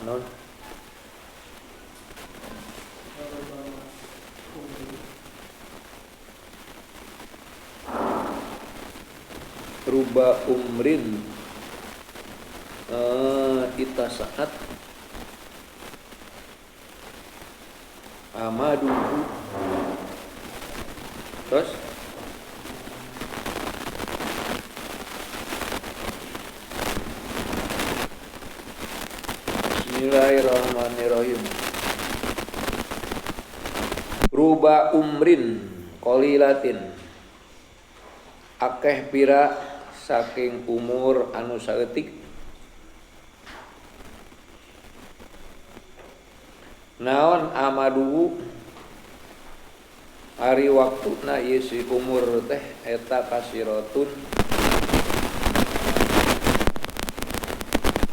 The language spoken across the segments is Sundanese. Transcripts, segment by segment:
non ruba umrin ita saat amaduhu terus Bismillahirrahmanirrahim. Ruba umrin qalilatin akeh pira saking umur anu saeutik naon amadu ari waktuna ieu si umur teh eta kasiratun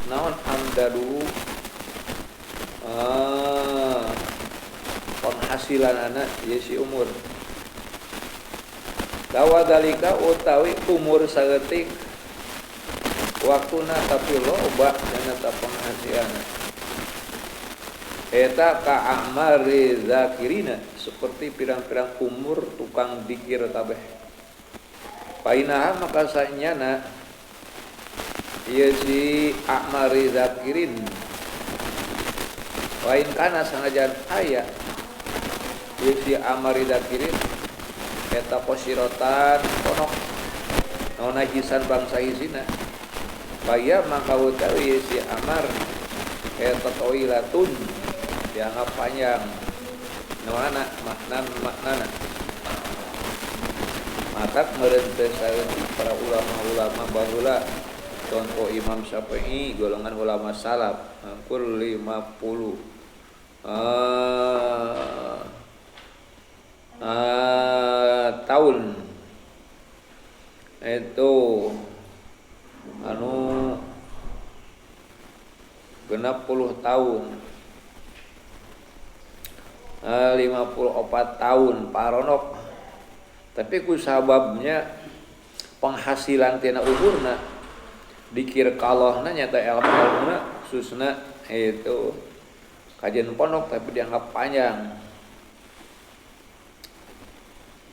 naon amdadu penghasilanana ieu si umur dawa dalika utawi umur saeutik waktuna tapi loba dana ta penghasilanna eta ka amari zakirina seperti pirang-pirang umur tukang dikir kabeh painaha maka sanyana ieu si amari zakirin lain kana sanajan aya ieu si amari zakirin eta posirotan ponok naon hisan bangsa hizina baya maka utawi si amar eta toilatun dianggap panjang nawana maknana maka merenteu saeutik para ulama-ulama baheula contoh Imam Syafi'i golongan ulama salaf angkur 50 tahun itu anu genap 10 tahun 54 tahun paronok tapi ku sababnya penghasilan tina umurna dikir kalohna nyata ilmu-ilmuna susna itu kajian pondok tapi dianggap panjang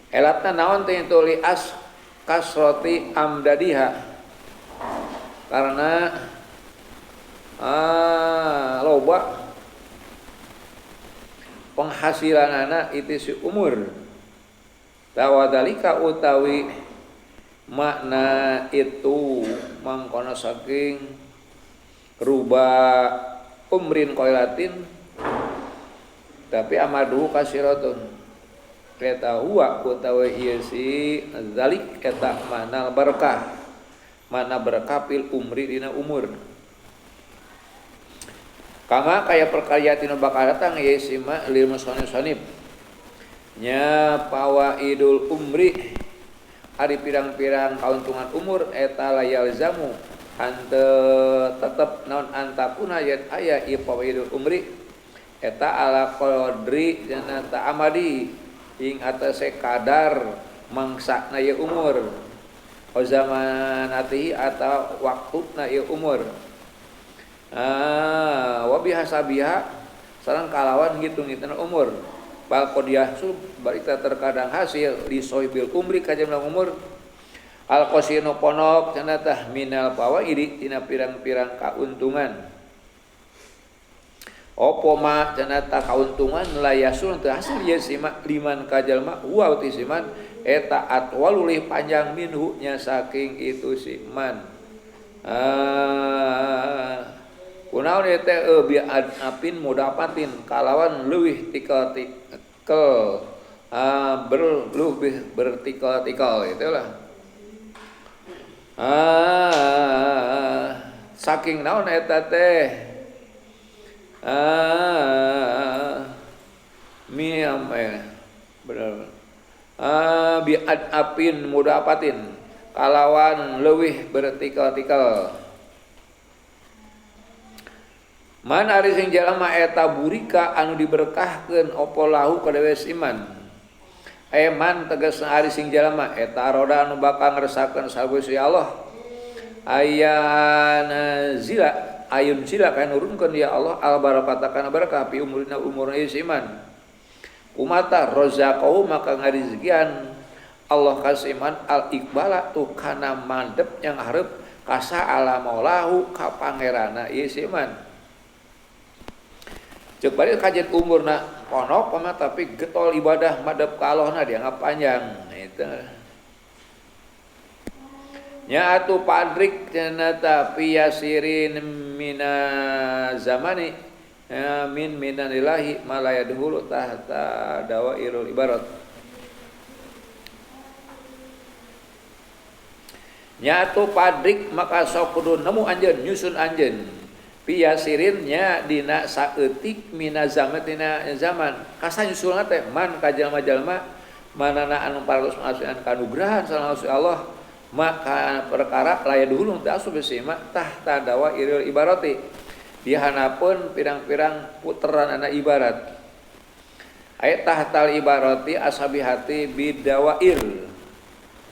elatna naon teh itu lias kasroti amdadiha karena loba penghasilanana itu si umur tawadalika utawi makna itu mangkono saking ruba umrin qailatin tapi amadu kasiratun eta huwa utawi ieu si zalik eta mana berkah fil umri dina umur kama kaya perkaya tina bakal datang ieu si ma lil musannif nya pawaidul umri ari pirang-pirang kauntungan umur eta layal zamu hanteu tetep naon antakuna ayat aya ieu pawaidul umri eta ala qadri dina ta amadi ing atase kadar mangsana ieu umur o zamanatihi atau waktuna ieu umur wa bihasabiha sareng kalawan ngitung-ngituna umur bal qadiyahsul barita terkadang hasil li sohibil umri kajamna umur al qasinu ponok cenah tah minal fawaidi tina pirang-pirang kauntungan opo ma cenah tah kauntungan layasul teu hasil ieu simak liman kajalma wa uti siman eta atwalulih panjang minhu nya saking itu siman kunaon eta bi apin mudapatin kalawan leuwih tikal berlebih bertikal itulah saking naon eta teh miam bener biad apin mudapatin kalawan leuwih bertikal-tikal man ari sing jalma eta burika anu diberkahkeun opo lahu kadewe iman man tegasna ari sing jalma eta roda anu bakal ngresakeun saha Gusti Allah ayana zila ayun sila kana nurunkeun ya Allah al barakata kana barakah fi umurina umurna iman kumata rozaqau maka ngarizkian Allah kasiman al iqbala tu kana mandep yang hareup kasa ala maulahu ka pangerana iman ceuk bari kajet umurna ponok mah tapi getol ibadah madep ka Allahna dianggap panjang eta nya atu padrik cenata piyasirin mina zamani minanillahi malaya dahulu tahta dawairul ibarat nya atu padrik maka sok kudu nemu anjeun nyusun anjeun piyasirin nya dina saeutik mina zamatina zaman kasa nyusulna teh man ka jalma-jalma manana anu paralus ngasuhan kanugrahan salam Allah maka perkara laya dulu teh asup sima tahta dawairil ibarati dihanapeun pirang-pirang puteran anak ibarat aya tahtal ibarati ashabihati bidawair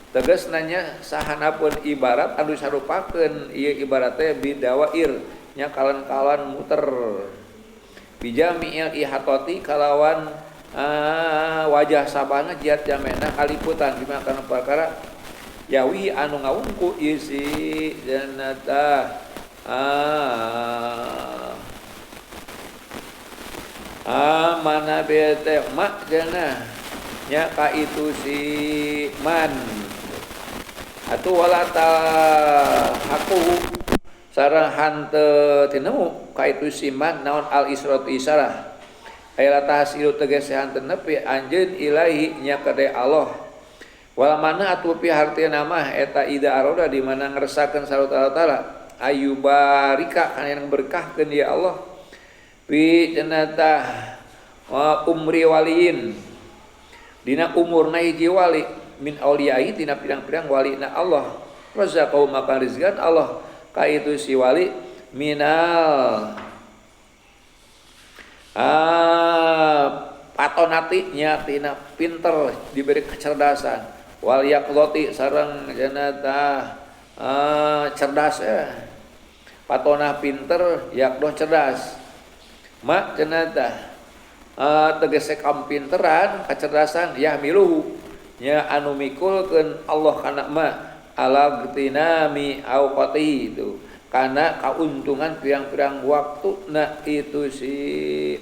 tegasna nya sahanapeun ibarat anu sarupakeun ieu ibarat teh bidawair nya kalan-kalan muter bijami'il ihatati kalawan wajah sabana jiat jamena kaliputan dimakan perkara yawi anu ngawungku isi janata mana bete mak jana nya ka itu si man atuh walata aku sareng hanteu tinemu ka itu si man naon al isratu isarah aya tahsilu tegas hanteu nepi anjeun ilahi nya ka Allah wala mana atuh pi hartina mah eta ida aroda di mana ngresakeun sareng Allah taala ayubarika kana yang berkahkeun ya Allah pi cenata umri waliin dina umurna hiji wali min auliyai dina pirang-pirang walina Allah razaqau maka rizqan Allah ka itu si wali minal patonati nya tina pinter diberi kecerdasan wal yaqlati sareng janata cerdas patonah pinter yakdoh cerdas mak janata tegese kam pinteran kecerdasan yahmiluhu nya anu mikulkeun Allah kana ma ala gtinami auqati itu kana kauntungan pirang-pirang waktu na itu si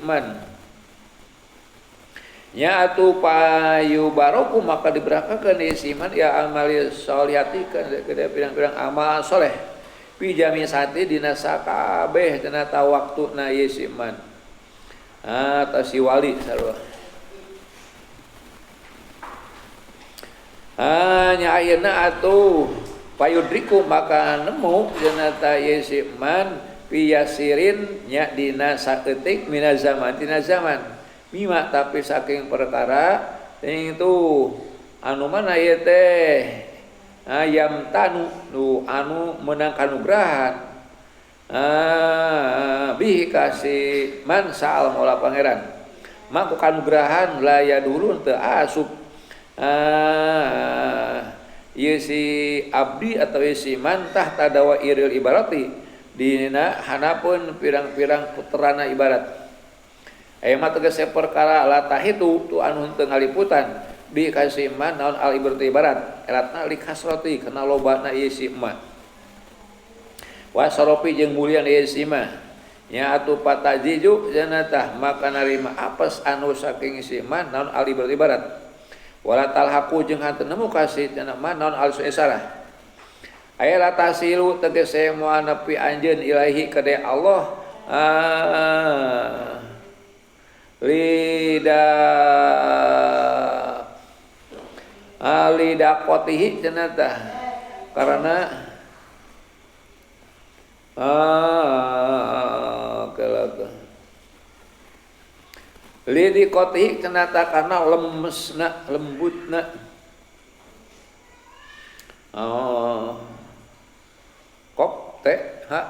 man nya atuh payu baroku maka diberakakeun isiman ya amali sholihati kada pirang-pirang amal soleh pi jami sati dina sakabeh cenah ta waktuna isiman ta si wali sarua nya ayeuna atuh payudriku maka nemu cenah ta isiman pi yasirin nya dina saeutik mina zaman tina zaman mima tapi saking perkara itu anu mana ieu teh ayam tanu nu anu menang kanugrahan bihi kasih man saal mola pangeran maka kanugrahan laya dulu teu asup ieu si abdi atau si man tahta dawairil ibarati dina hanapeun pirang-pirang puterana ibarat mah tegese perkara latah itu tu anu teu ngaliputan bi kasiman naon al ibrati ibarat elatna li kasrati kana lobana ieu si ma wa sarofi jeung mulia ieu si ma nya atuh patajiju janatah maka narima apes anu saking si ma naon al ibrati ibarat wala talhaqu jeung hanteu nemu kasih cenah ma naon al suisarah aya latasilu tegese moal nepi anjeun ilahi ka Allah lidah kotihi cenata karena lidi kotihi cenata karena lemesna lembutna kop teh ha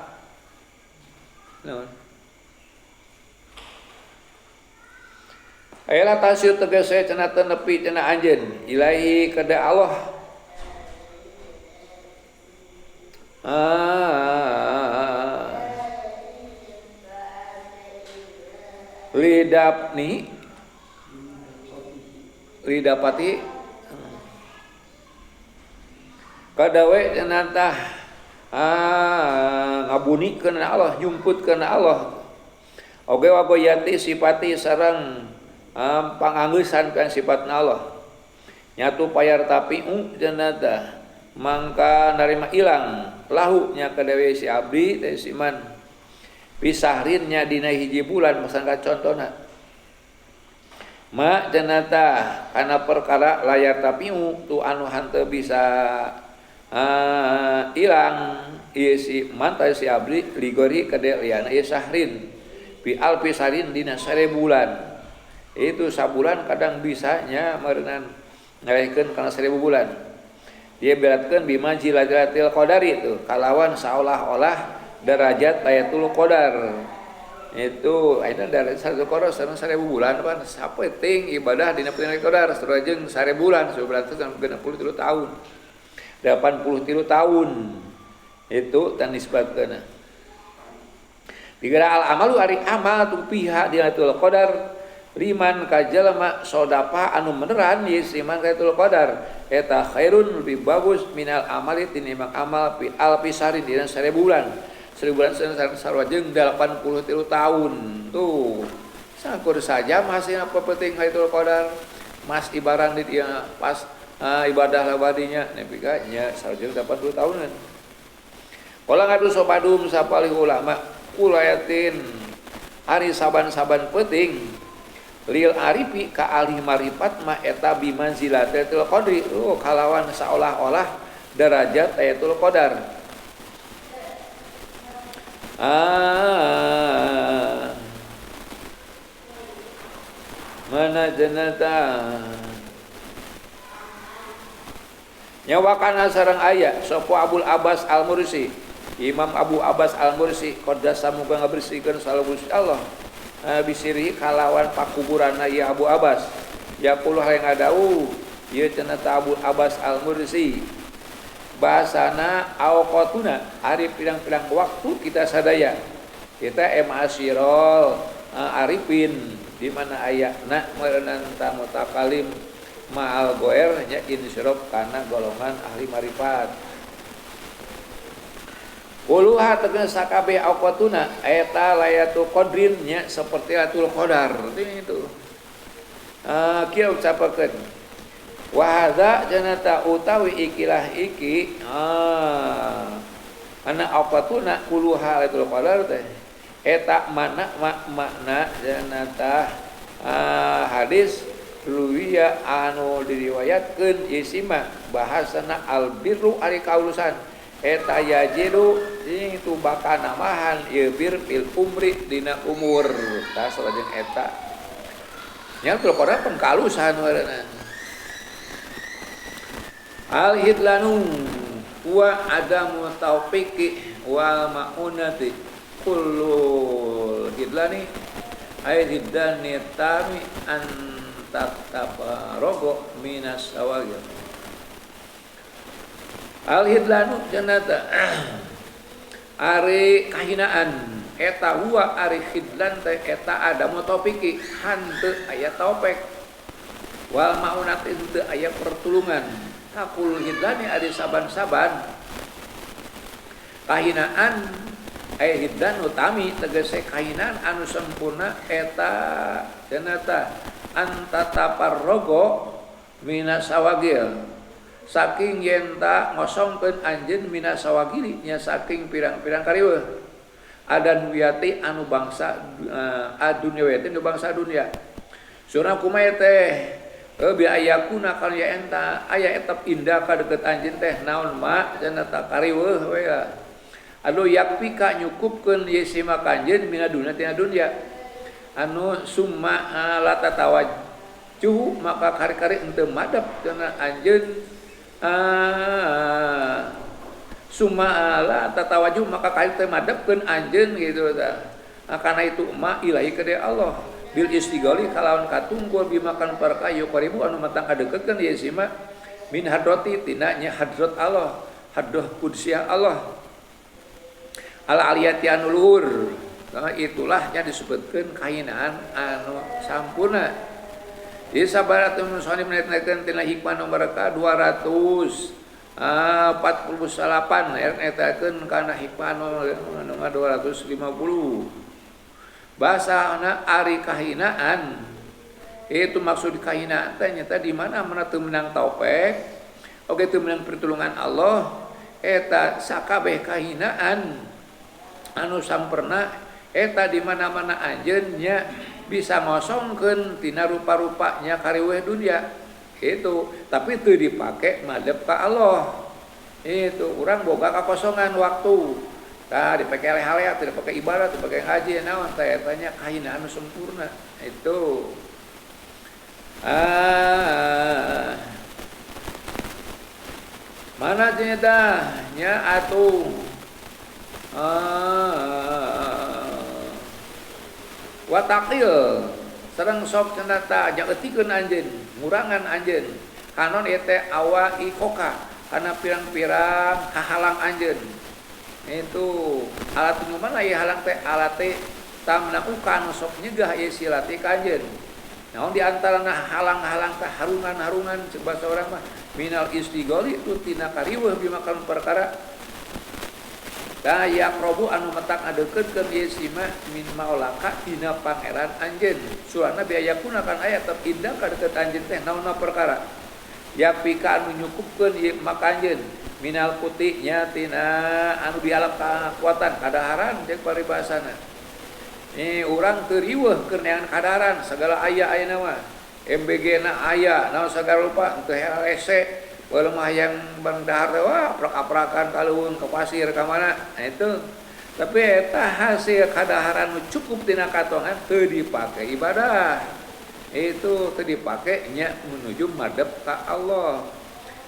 Ayolah tasir tegese cenah teu nepi cenah anjeun ilahi kada Allah lidapati kadawe cenah ngabunikeun Allah, nyumputkeun Allah. Oge wagoyati sifati sareng panganggeusan kan sifatna Allah. Nyatu payar tapiu cenah tah mangka narima ilang lahu nya kadawe si abdi teh si man pisahrin nya dina hiji bulan masangka contona. Ma cenah tah kana perkara layar tapiu tu anu hanteu bisa ilang ieu si mantai si abdi ligori kade liana ieu sahrin bi alpisarin dina 1000 bulan. Itu sabulan kadang bisanya meureunnan ngalehkeun kana 1000 bulan. Dia beratkeun bi manzilatil qadari itu kalawan saolah-olah derajat Lailatul Qadar. Itu ayeuna Lailatul Qadar 1000 bulan pan sapeting ibadah dina Lailatul Qadar sareng 1000 bulan berarti 63 tahun. 83 tahun itu tan nisbatkeun. Digara al amalu ari amal tu pihak di Lailatul Qadar liman ka jalma sodapa anu beneran ye siman Lailatul Qadar eta khairun lebih bagus minal amali tinimbang amal fi alpisari dina 1000 bulan. 1000 bulan sareng 83 tahun. Tuh. Sakur saja masih apa penting Lailatul Qadar. Mas ibaran di dia pas ibadah labadinya nepi ka nya sareng 80 tahunan. Kala ngadu sopadum sapalih ulama kulayatin ari saban-saban penting lil arifi ka alih marifat ma eta bi manzilatil qadri. Kalawan saolah-olah derajat Lailatul Qadar. Mana jenata nyawakana sareng aya sapa Abul Abbas Al-Mursi, Imam Abu Abbas Al-Mursi qaddasa muga ngabersihkeun salawat Allah bisiri kalawan pakuburanna ya Abu Abbas. Yaqulu hayang ngadau ieu cenah Abu Abbas Al-Mursi bahasana awqatuna ari pirang-pirang waktu kita sadaya kita ma'asyiral arifin di mana ayatna meureunnan ta mutakalim ma'al goer nya insyirab kana golongan ahli marifat. Kuluha tegas sakabeh awqatuna eta Lailatul Qadrin nya seperti Lailatul Qadar itu. Kieu ucapakeun wa hadza janata utawi ikilah iki ana awqatuna kuluha Lailatul Qadar teh eta makna janata hadis ruwiya anu diriwayatkeun isima bahasana albirru ari kaulusan eta yajidu itu bakal namahan ieu bir fil umri dina umur tah salajeng eta nya Qur'an pengkalusan warna al hidlanu wa adamu taufiqi wal maunati kullu hidlani ay hiddani tami an tatabarogo minas awagil al-hidlanu janata ari kahinaan eta huwa ari hidlan teh eta adamu topiki hanteu aya topek wal maunat teu aya pertulungan takul hidlani ari saban-saban kahinaan aya hidlan utami tegese kahinaan anu sempurna eta janata antataparrogo minas awagil saking yenta ngosongkeun anjeun minas awagili nya saking pirang-pirang kariweuh adan wiyati anu bangsa adunyawi nu bangsa dunia surna kumaha teh bi ayakuna kal ya enta aya etap indah ka deukeut anjeun teh naon ma cenah kariweuh we anu yakpika nyukupkeun ye sima kanjeun mina dunya tina dunya anu summa la tatawajjuh maka kari-kari henteu madep cenah anjeun summa la tatawajjuh maka kari teh madepkeun anjeun gitu tah kana itu ma ilahi ka Allah bil istighali kalawan katungkul bimakan perkayu qaribu anu matang kadeukeutkeun ye sima min hadrati tina nya hadrat Allah hadrah qudsiyah Allah al aliyati anu luhur Nah, itulah yang disebutkan kahinaan anu sampurna. Di sabaratul musannif menaikkan tina hikmah nomor ka 248 netakeun kana hikmah nomor 250. Bahasana ari kahinaan itu maksud kahinaan teh nyata di mana teu menang taufik oge teu menang pertolongan Allah eta sakabeh kahinaan anu sampurna eta di mana-mana anjeun nya bisa ngosongkeun tina rupa-rupanya kariweh dunia itu tapi teu dipake madep ka Allah itu urang boga kakosongan waktu tah dipake hal-hal teu dipake ibadah teu dipake ngaji naon teh eta nya kahinaan anu sempurna itu mana cerita nya atuh watakil sareng sok cenata jagetikeun anjeun ngurangan anjeun kanon eta awa ikoka kana pirang-pirang kahalang anjeun itu alat nu mana ieu halang teh alat teh tamnakukan sok nyegah ieu silati ka anjeun naon di antarana halang-halang teh harungan-harungan ceuk basa urang mah minal istigholi itu tina kariweuh bimakan perkara daya probu anu metak adeukkeun ieu sima min maolaka dina pangeran anjeun surana biaya kunakan aya tep indah ka deukeut anjeun teh naonna perkara ya pika anu nyukupkeun ieu maka anjeun minal putih nya tina anu dialap kakuatan kadaharan jeung paribasana urang teu riweuh keur neangan kadaharan segala aya ayeuna mah MBG na aya naon sagala rupa teu hese walau mah yang bang dahar wah prak-prakan kaluhun ke pasir ka mana itu tapi eta hasil kadaharan cukup tina katongan teu dipake ibadah itu teu dipake nya menuju madep ka Allah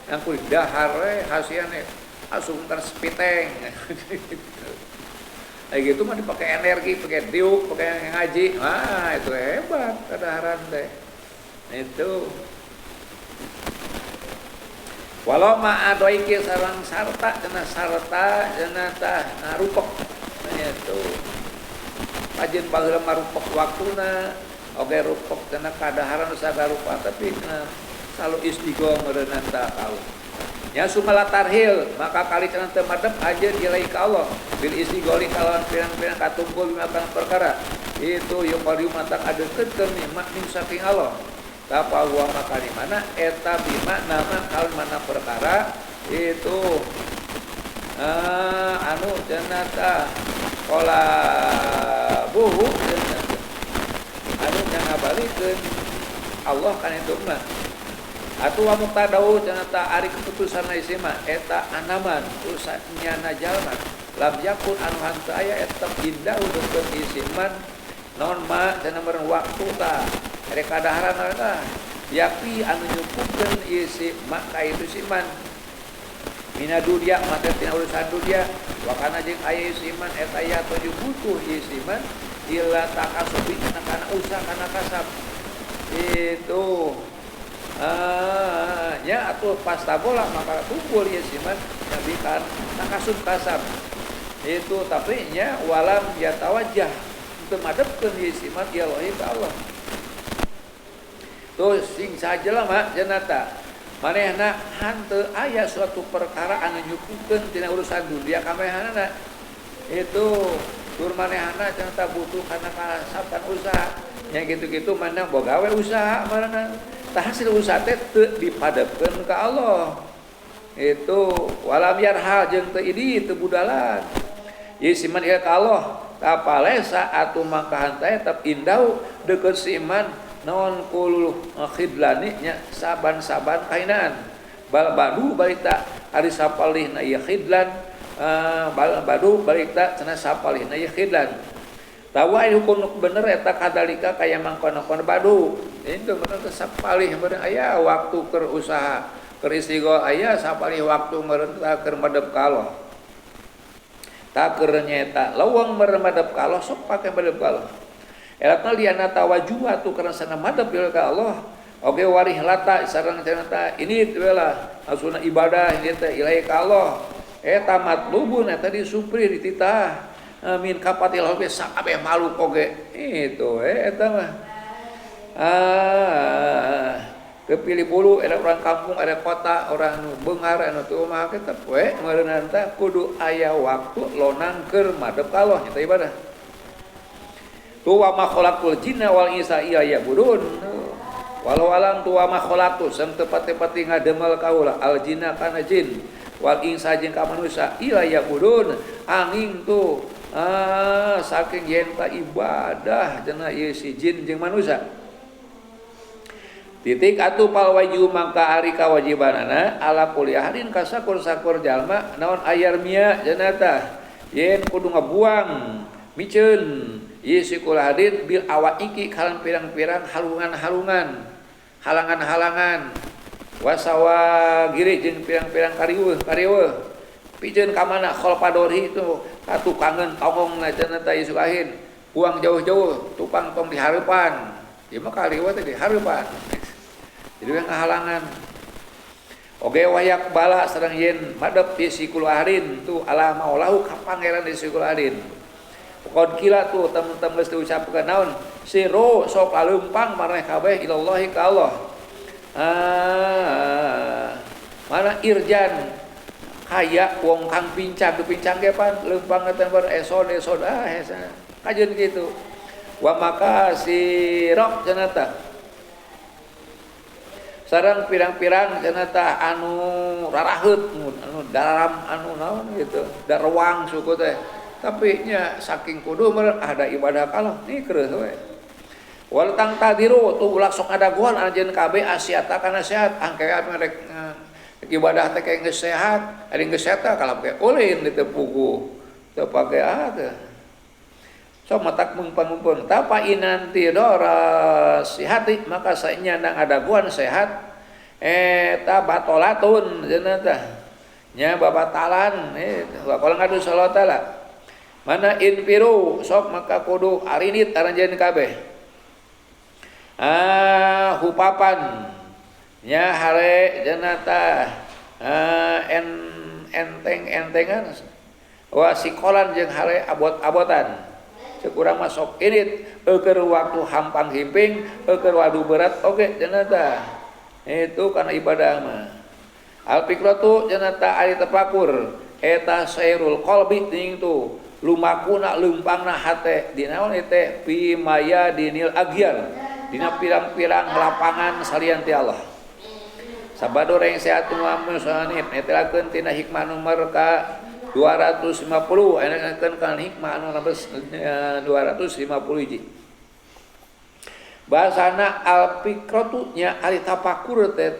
yang kulit dahar hasilnya asup tar spiteng kayak gitu mah dipakai energi pakai diuk pakai ngaji itu hebat kadaharan teh itu walau ma'adoiki sarang sarta cenah tah rupek itu ajeun baheula marupek waktuna oge rupek cenah kadaharan sagarupa tapi selalu istighomah meureunna tah Allah nya sumala tarhil maka kali cenah teu madep ajeun ilai ka Allah bil istigholi kalawan pirang-pirang katumpul makan perkara itu yang paling matak adeukkeun nikmat ning saking Allah tapa wa maka di mana eta bima nama kal mana perkara itu anu cenata qala buhu anu cenah balikeun Allah kan itu mah atuh wa muqtadau cenata ari keputusan isima eta anaman usahnya najalna lam yakun anu hanteu aya eta indah untuk isiman non ma cenah meureun waktu ta ada kadaharan ada yapi anu nyukupkeun isi maka itu siman mina dunia maka tina urusan dunia wakana jeung aya siman eta ya tujuh butuh siman illa takasubi kana usaha kana kasab itu nya atuh pasta bola maka kumpul siman tapi kan takasub kasab itu tapi nya walam yatawajjah teu madepkeun siman ya Allah tuh sing sajalah mak jenata manehna hanteu aya suatu perkara anu nyukupkeun tina urusan dunia ka manehna itu tur manehna jenata butuh kana kasaban usaha nya gitu-gitu mana boga we usaha manehna tah hasil usaha teh teu dipadepkeun ka Allah itu walam yarhal jeung teu idi teu budalan ieu siman ieu ka Allah tapalesa atuh mangka hanteu tetep indau deukeut si iman naon kulul khidlani nya saban-saban kainaan bal badu balita ari sapalihna ieu khidlan bal badu balita cenah sapalihna ieu khidlan tawa hukum bener eta kadalika kaya mangkon-kon badu itu bener teh sapalih bener aya waktu keur usaha keur istigho aya sapalih waktu meureun keur madep ka Allah tak keur nyeta leuweung meureun madep ka Allah sok pake madep ka Allah elatna liana tawajuh tu karena sana madep ka Allah oge warih lata sareng cenah ini bela asuna ibadah ini teh ilai ka Allah eta matlubun eta disupri dititah min kapatil hobi sakabeh makhluk oge itu eta mah kepilih bulu ada orang kampung ada kota orang beungar anu teu mah tetep we meureunna teh kudu aya waktu lonang keur madep ka Allah eta ibadah tu wa ma khalaqul jinna wal insa illa ya'budun walau alam tu wa ma khalaqtu sam tepat-tepati ngademel kaula al jinna kana jin wal insa jeung ka manusia illa ya'budun angin tu saking yen ta ibadah cenah ieu si jin jeung manusia titik atuh pal wajib mangka ari kawajibanana ala kuliahin ka sakur-sakur jalma naon ayarmia cenah tah yen kudu ngabuang miceun ieu si kulahadin bil awaiki kalan pirang-pirang halungan-halungan halangan-halangan wasawa giri jeung pirang-pirang kariweuh pijeun ka mana khol padori itu katukangeun tongongna cenah tah isukahin buang jauh-jauh tupang tong di hareupan ieu mah kaliweuh teh di hareupan jadi yang halangan oge wayak bala sareng yen madep di sikulaharin tu ala maulahu ka pangeran di sikulaharin pokon kila tu tem-tem geus diucapkeun naon siro sok aleumpang maraneh kabeh ilallahi ka Allah mana irjan kaya wong kang pincang dipincang ge pan leumpang teh bar eson hesa kajeun kitu wa makasirok cenah tah sareng pirang-pirang cenah tah anu raraheut anu dalam anu naon gitu darwang suku teh tapi nya saking kudu ada ibadah ka Allah ni kreuh we wal tang tadiru tu ulah sok adaguan anjeun kabeh asiata kana sehat angkean merek ibadah teh kayak geus sehat ari geus sehat kalau kayak ulin ditepugu teu pake teh sok matak mungpang-mungpang tapa inanti doras hati maka sainya nang adaguan sehat eta batolatun cenah tah nya babatalan wa qala ngadu sallallahu taala mana infiru sok maka kudu arinit aranjeun kabeh hupapan nya hare cenah tah enteng-entengan wa sikolan jeung hare abot-abotan kurang masuk ini keur waktu hampang himping keur wadu berat oge cenah tah itu kana ibadah mah al fikratu cenah tah ari tafakur eta sairul qalbi ting tu lumakuna leumpangna hate dina naon teh fi maya dinil agyar dina pirang-pirang lapangan salian ti Allah sabado reng sehat muamun sanib netelakeun tina hikmah nomor ka 250 enakeun kana hikmah anu 250 hiji bahasana al fikratu nya ari tafakur teh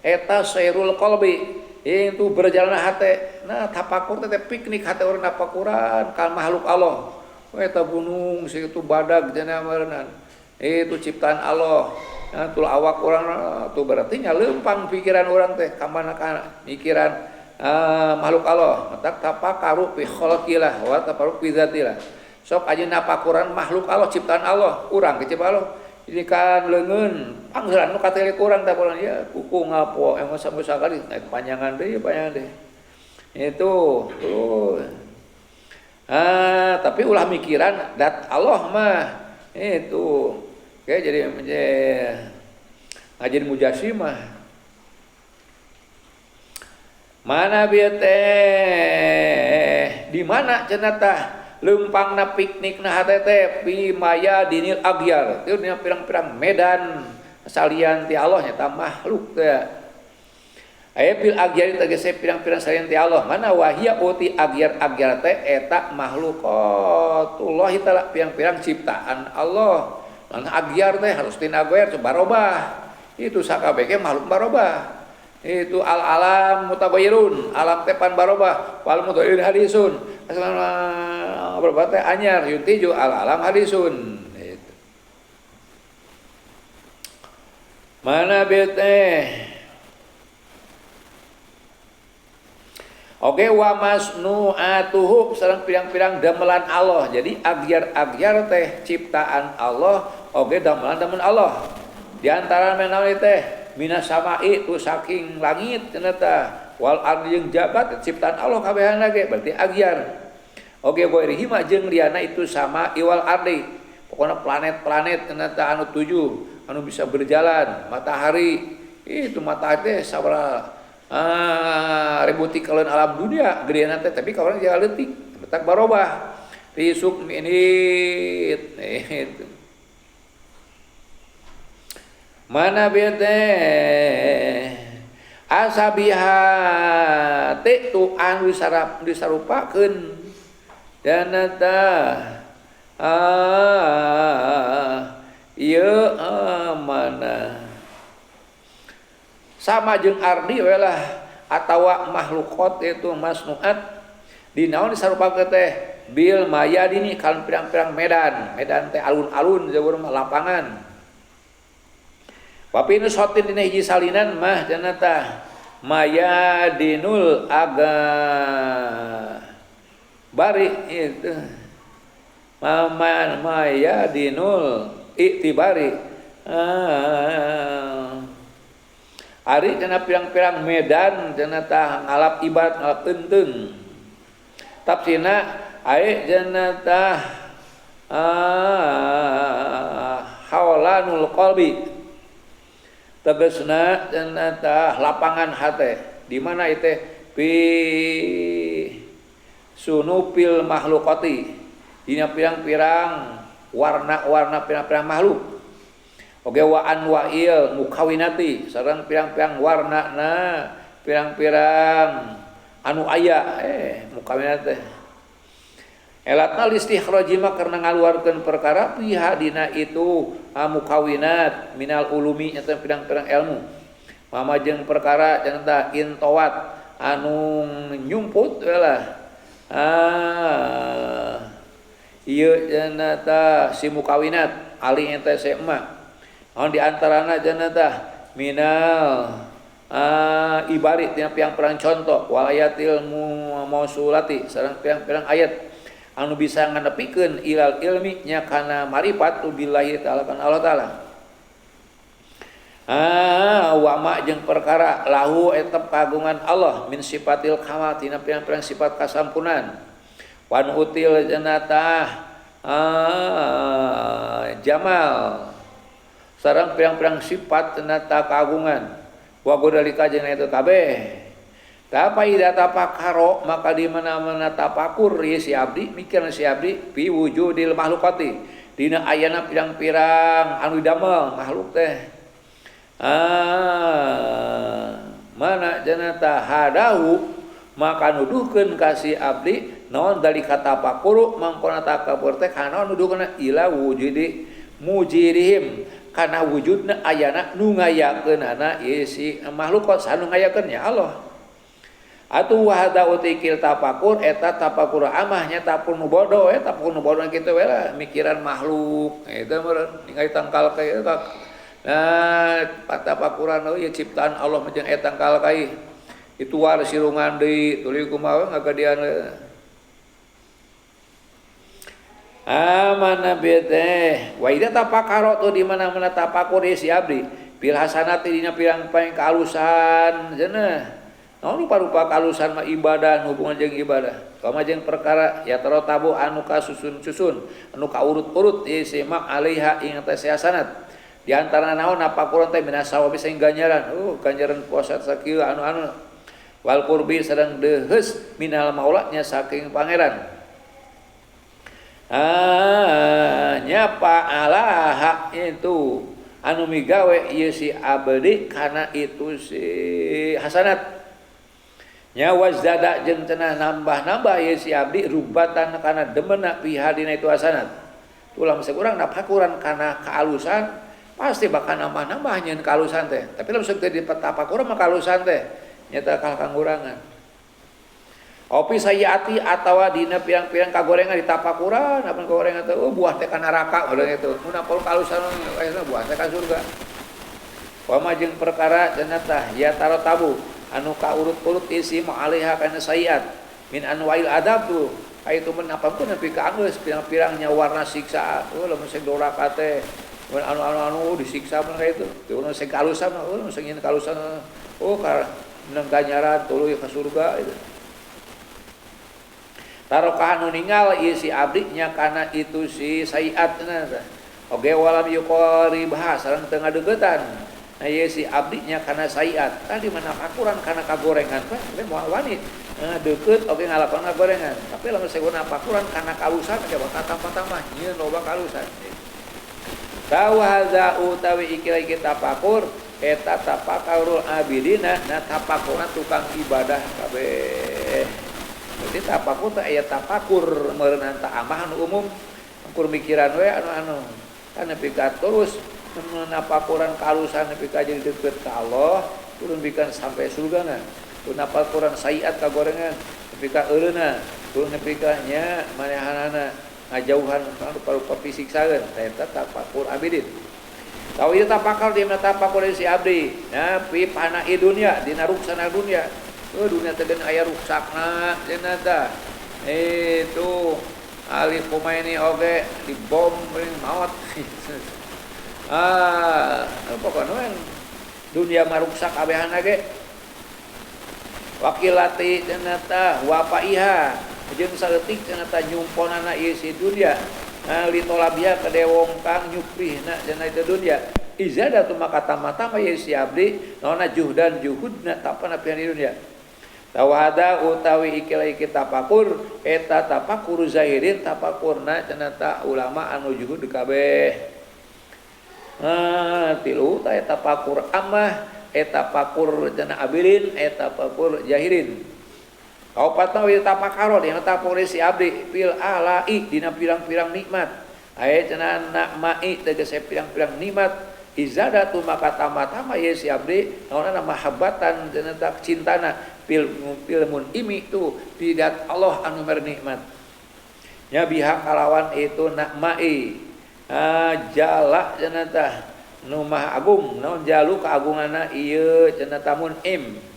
eta sairul qalbi itu berjalan hate nah tafakur teh piknik hate urang tafakuran ka makhluk Allah eta gunung situ badag cenah meureunna itu ciptaan Allah nah tul awak urang tuh berarti nya leumpang pikiran urang teh ka mana kana mikiran makhluk Allah tak tafakaru fi khalqillah wa tafaru fi zatillah sok aja napakuran makhluk Allah ciptaan Allah urang kecep Allah ini kan leungeun pangeulan nu katelek urang tah bulan ya kuku ngapo emang sampai sakali naik panjangan deui itu tuh tapi ulah mikiran dat Allah mah itu kayak jadi ngajin mujasimah mana bieu teh di mana cenah tah leumpangna piknikna hate teh fi maya dinil agyar teu dina pirang-pirang medan salian ti Allah nya tah makhluk teh aya fil agyar tegese pirang-pirang salian ti Allah mana wahia uti agyar teh eta makhlukatullah taala pirang-pirang ciptaan Allah lan agyar teh harus tina agyar barobah itu sakabeh ge makhluk barobah itu al-alam mutabayyirun alam tepan barobah wal mutabayyir hadisun berbate anyar yutiju al-alam hadisun itu mana bete oke wa masnu'atuhu sareng pirang-pirang damelan Allah jadi agyar-agyar teh ciptaan Allah oke damelan Allah di antara menawi teh minas sama'i tu saking langit cenah tah wal ardi jeung jagat ciptaan Allah kabehan lagi berarti agyar Oge goirihi mah jeung liana itu sama iwal ardi. Pokoknya planet-planet ternyata anu 7 anu bisa berjalan, matahari. Itu matahari teh sabaraha rebuti kalian alam dunia gedeana teh tapi kawan jangan leutik letak barobah fi sukminit itu mana bete asabiha teh tu anu disarupakeun danata ieu mana sama jeung ardi we lah atawa makhlukot itu masnuat dinaon disarupakeun teh bil mayadini kan pirang-pirang medan teh alun-alun jeung lapangan wapi nu sotin dina hiji salinan mah cenah tah mayadinul aga bari itu maman mayadinul iktibari ari cenah pirang-pirang medan cenah tah ngalap ibarat ngalap teunteng tafsirna aya cenah tah haulanul qalbi tegasna cenah tah lapangan hate di mana itu fi sunupil makhlukati dina pirang-pirang warna-warna pirang-pirang makhluk oge wa anwa'il mukawinati sareng pirang-pirang warnana pirang-pirang anu aya mukawinat teh elatna listikhraji mah karena ngaluarkeun perkara piha dina itu mukawinat minal ulumi eta pirang-pirang ilmu mama jeung perkara cenah tah intawat anu nyumput lah ieu cenah tah si mukawinat ali ente sema di antarana cenah tah minal ibari tina pirang-pirang contoh wal ayatil mausulati sareng pirang-pirang ayat anu bisa nganepikeun ilal ilmi nya kana marifat billahi taala kana Allah taala wa ma jeung perkara lahu eta kagungan Allah min sifatil kamal tina pirang-pirang sifat kasampunan wan util cenah tah jamal sareng pirang-pirang sifat cenah tah kagungan wa godalika jeung eta kabeh tapa ida tapakaro maka di mana-mana tapakur ieu si abdi mikirna si abdi fi wujudil makhlukati dina ayana pirang-pirang anu damel makhluk teh mana cenah tah hadahu maka nuduhkeun ka si abdi naon dari kata tapakuru mangkona takabur teh kana nuduhkeun ila wujudi mujirihim kana wujudna ayana nu ngayakeunana ieu si makhluk sanu ngayakeunnya Allah atuh wahada utikil tapakur eta tapakur amahnya tapun nu bodoh tapun nu bodoh kitu we lah mikiran makhluk eta meureun ningali tangkal kai nah tapakuran ieu ciptaan Allah jeung eta tangkal kai itu war sirungan deui tuluy kumaha ngagadian mana bete wa ida tapakaro tuh di mana-mana tapakur si abdi bil hasanati dina pirang-pirang kaalusan cenah naon rupa-rupa kaalusan mah ibadah hubungan jeung ibadah kama jeung perkara ya tarotabu anu kasusun-susun anu kaurut-urut si mak alaiha ing teh hasanat di antara naon tapakur teh minasawabi sing ganjaran ganjaran puasa sakieu anu-anu wal qurbi sedang deheus minal maula nya saking pangeran nyapa alaha itu anu migawe ieu si abdi kana itu si hasanat nya wazdada jeung cenah nambah-nambah ieu si abdi rubatan kana demenna piha dina itu hasanat ulah mesti urang napakuran kana kaalusan pasti bakal nambah-nambah nyeun kaalusan teh tapi lamun teu dipatapakuran mah kaalusan teh nyata kakangurangan opi sayati atawa dina pirang-pirang kagorengan ditapakuran apa kagorengan teh buah teh ka neraka urang itu mun apal kalusan buah teh ka surga wa jeung perkara cenah tah ya tarotabu anu kaurut-urut isi ma'alaiha kana sayiat min anwail adab tuh itu men apapun nepi ka anggeus pirang-pirangnya warna siksaan lamun sing doraka teh mun anu disiksa mah kitu teu sing kalusan sing ingin kalusan ka nang ganjaran tuluy ka surga itu tarokahan ningal ieu si abdi nya kana itu si sayiatna oge walam yuqaribha sareng teu ngadeugetan nah ieu si abdi nya kana sayiat tadi mana pakuran kana kagorengan teh teh moal wani deukeut oge ngalakonan kagorengan tapi lamun saguna pakuran kana kalusan coba tambah-tambah ieu loba kalusan tawaza utawi ikilah kita pakur eta tapakurul abidina na tapakurna tukang ibadah kabeh. Berarti tapakur teh aya tapakur meureun anta amah anu umum ukur mikiran we anu kan nepi ka terus napakuran kalusan nepi ka jadi deukeut ka Allah turun bikan sampai surgana. Turun napakuran sayiat kagorengan nepi ka eureuna turun nepi ka nya manehanana ngajauhan rupa-rupa fisik saeun eta tapakur abidin. Tahu ieu tapakal di tapakur si abdi. Nah, pi pana ieu dunya dina ruksana dunya. Dunya teh geus aya ruksakna cenah tah. Itu Ali Khomeini oge dibom paling maot. Pokona dunya mah ruksak kabehana ge. Wakilati cenah tah wa paiha jeung saeutik cenah tah nyumponana ieu si dunya litolabia kedewong kang nyuprihna cenah itu dunya izadatu maka tamata ieu si abdi naonna juhdan juhudna tapana pian di dunya tawada utawi ikilah kita tapakur eta tapakur zahirin tapakurna cenah tah ulama anu juhud kabeh tilu ta eta tapakur amah eta tapakur cenah abidin eta tapakur jahirin. Kaupatna we tapakaro dina tapakur si abdi fil alai dina pirang-pirang nikmat. Aya cenah nakmai tegese pirang-pirang nikmat izadatu maka tama-tama ye si abdi naonna mahabbatan cenah tak cintana fil munimi tu pidat Allah anu bernikmat. Nya biha kalawan itu nakmai jala cenah tah nu maha agung naon jalu kaagunganna ieu cenah tamun im.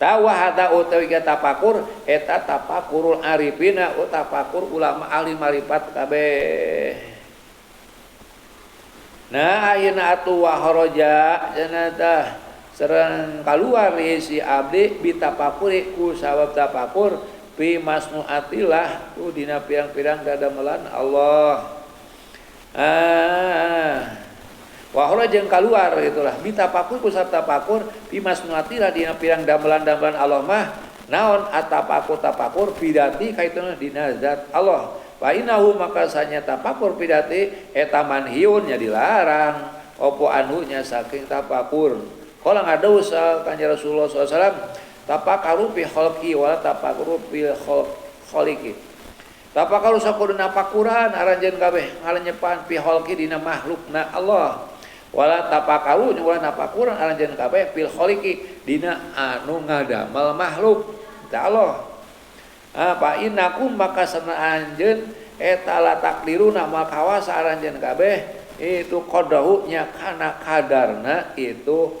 Tawahada utawi tapakur eta tapakurul arifina tapakur ulama ahli marifat kabeh. Nah ayeuna atuh wa kharaja cenah tah sareng kaluar si abdi bitapakuri ku sabab tapakur fi masnuatillah tu dina pirang-pirang dadamelan Allah. Wahula jeung kaluar itulah bitapakur ku tapakur fi masnuatilah dina pirang damelan-damelan Allah mah naon atapakur pidati kaituna dina zat Allah wa innahu maka sanya tapakur pidati eta manhiun nya dilarang opo anu nya saking tapakur qala ngadaus kanjeng Rasulullah sallallahu alaihi wasallam tapakaru fi khalqi wa tapakaru fi khaliqi tapakaru sakuduna pakuran aranjeun kabeh ngalenyepan fi khalqi dina makhlukna Allah wala tapakaru jeung wala napakuran aranjeun kabeh fil khaliqi dina anu ngadamel makhluk ta Allah apa innakum maka sana anjeun eta la takdiruna maka kawasa aranjeun kabeh itu qadahu nya kana kadarna itu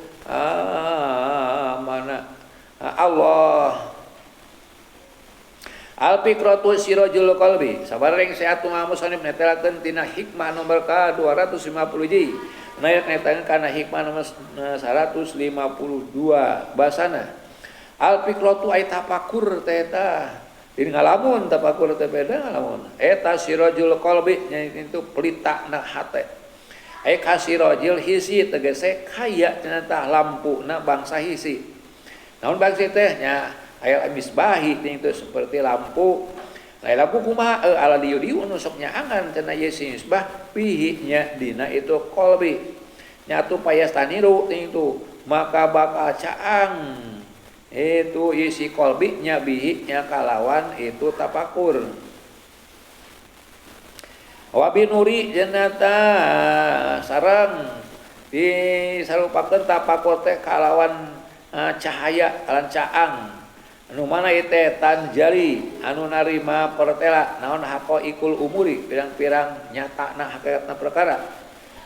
mana Allah al-fikratu sirajul qalbi sabareng sehat musannif netelakeun tina hikmah nomor ka 250 Naik netakeun kana hikmah nomor 152 basana al-fikratu ay tapakur teh eta din ngalamun tapakur teh beda ngalamun eta sirajul qalbi nya itu pelitakna hate ay kasirajil hisi tegese kaya cenah tah lampuna bangsa hisi naon bangsa teh nya aya misbahi itu seperti lampu lain lampu kumaha ala diu nu sok nyaangan cenah ye misbah pihi nya dina itu qalbi nyatu payastaniru itu maka bakal caang itu isi qalbi nya bihi nya kalawan itu tapakur wa binuri jannata sareng di sarupakeun tapakur teh kalawan cahaya kalawan caang anu mana ieu teh tanjali anu narima pertela naon haqaiqul umuri pirang-pirang nyatana hakikatna perkara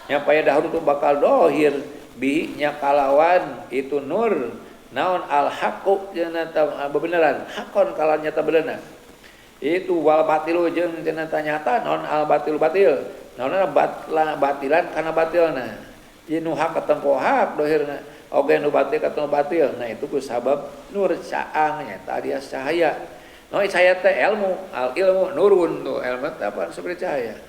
nya paya dahulu tu bakal dohir bi nya kalawan itu nur naon al haqqu cenah bebeneran hakon kalawan nyata benerna itu wal batilu jeung cenah nyata naon al batil naonna batilan kana batilna ieu nu hak ketempo hak dohirna oge nu batil ketemu batil nah itu ku sabab nur caang nya tadi cahaya No cahaya teh ilmu, al ilmu nurun tuh ilmu teh apa seperti cahaya.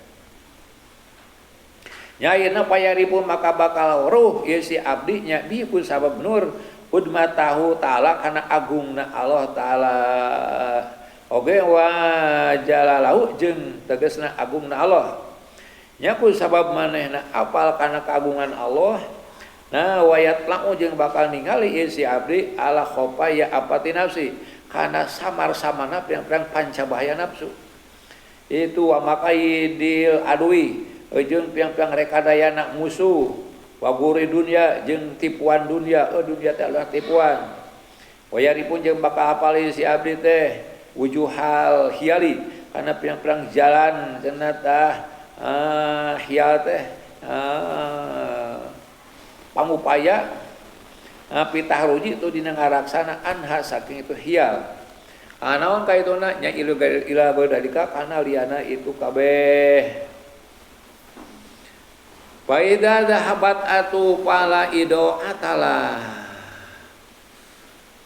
Nyaina payaripun maka bakal ruh ieu si abdi nya bipun sabab nur udma tahu taala kana agungna Allah taala oge wa jalalahu jeung tegasna agungna Allah nya ku sabab manehna apal kana kagungan Allah nah wayat lau jeung bakal ningali ieu si abdi ala khofaya apati nafsi kana samar-samana pirang-pirang pancabahaya nafsu itu wa makaidil adui jeung piang-piang rekadayana musuh waguri dunia jeung tipuan dunia dunia teh adalah tipuan wayaripun jeung bakal hafali si abdi teh wujuhal hiali kana piang-piang jalan cenah tah hial teh pangupaya pitah ruji itu dina ngaraksana anha saking itu hial naon kaituna nya ila badalika kana liana itu kabeh. Faida dhahabat atu pala ido atala.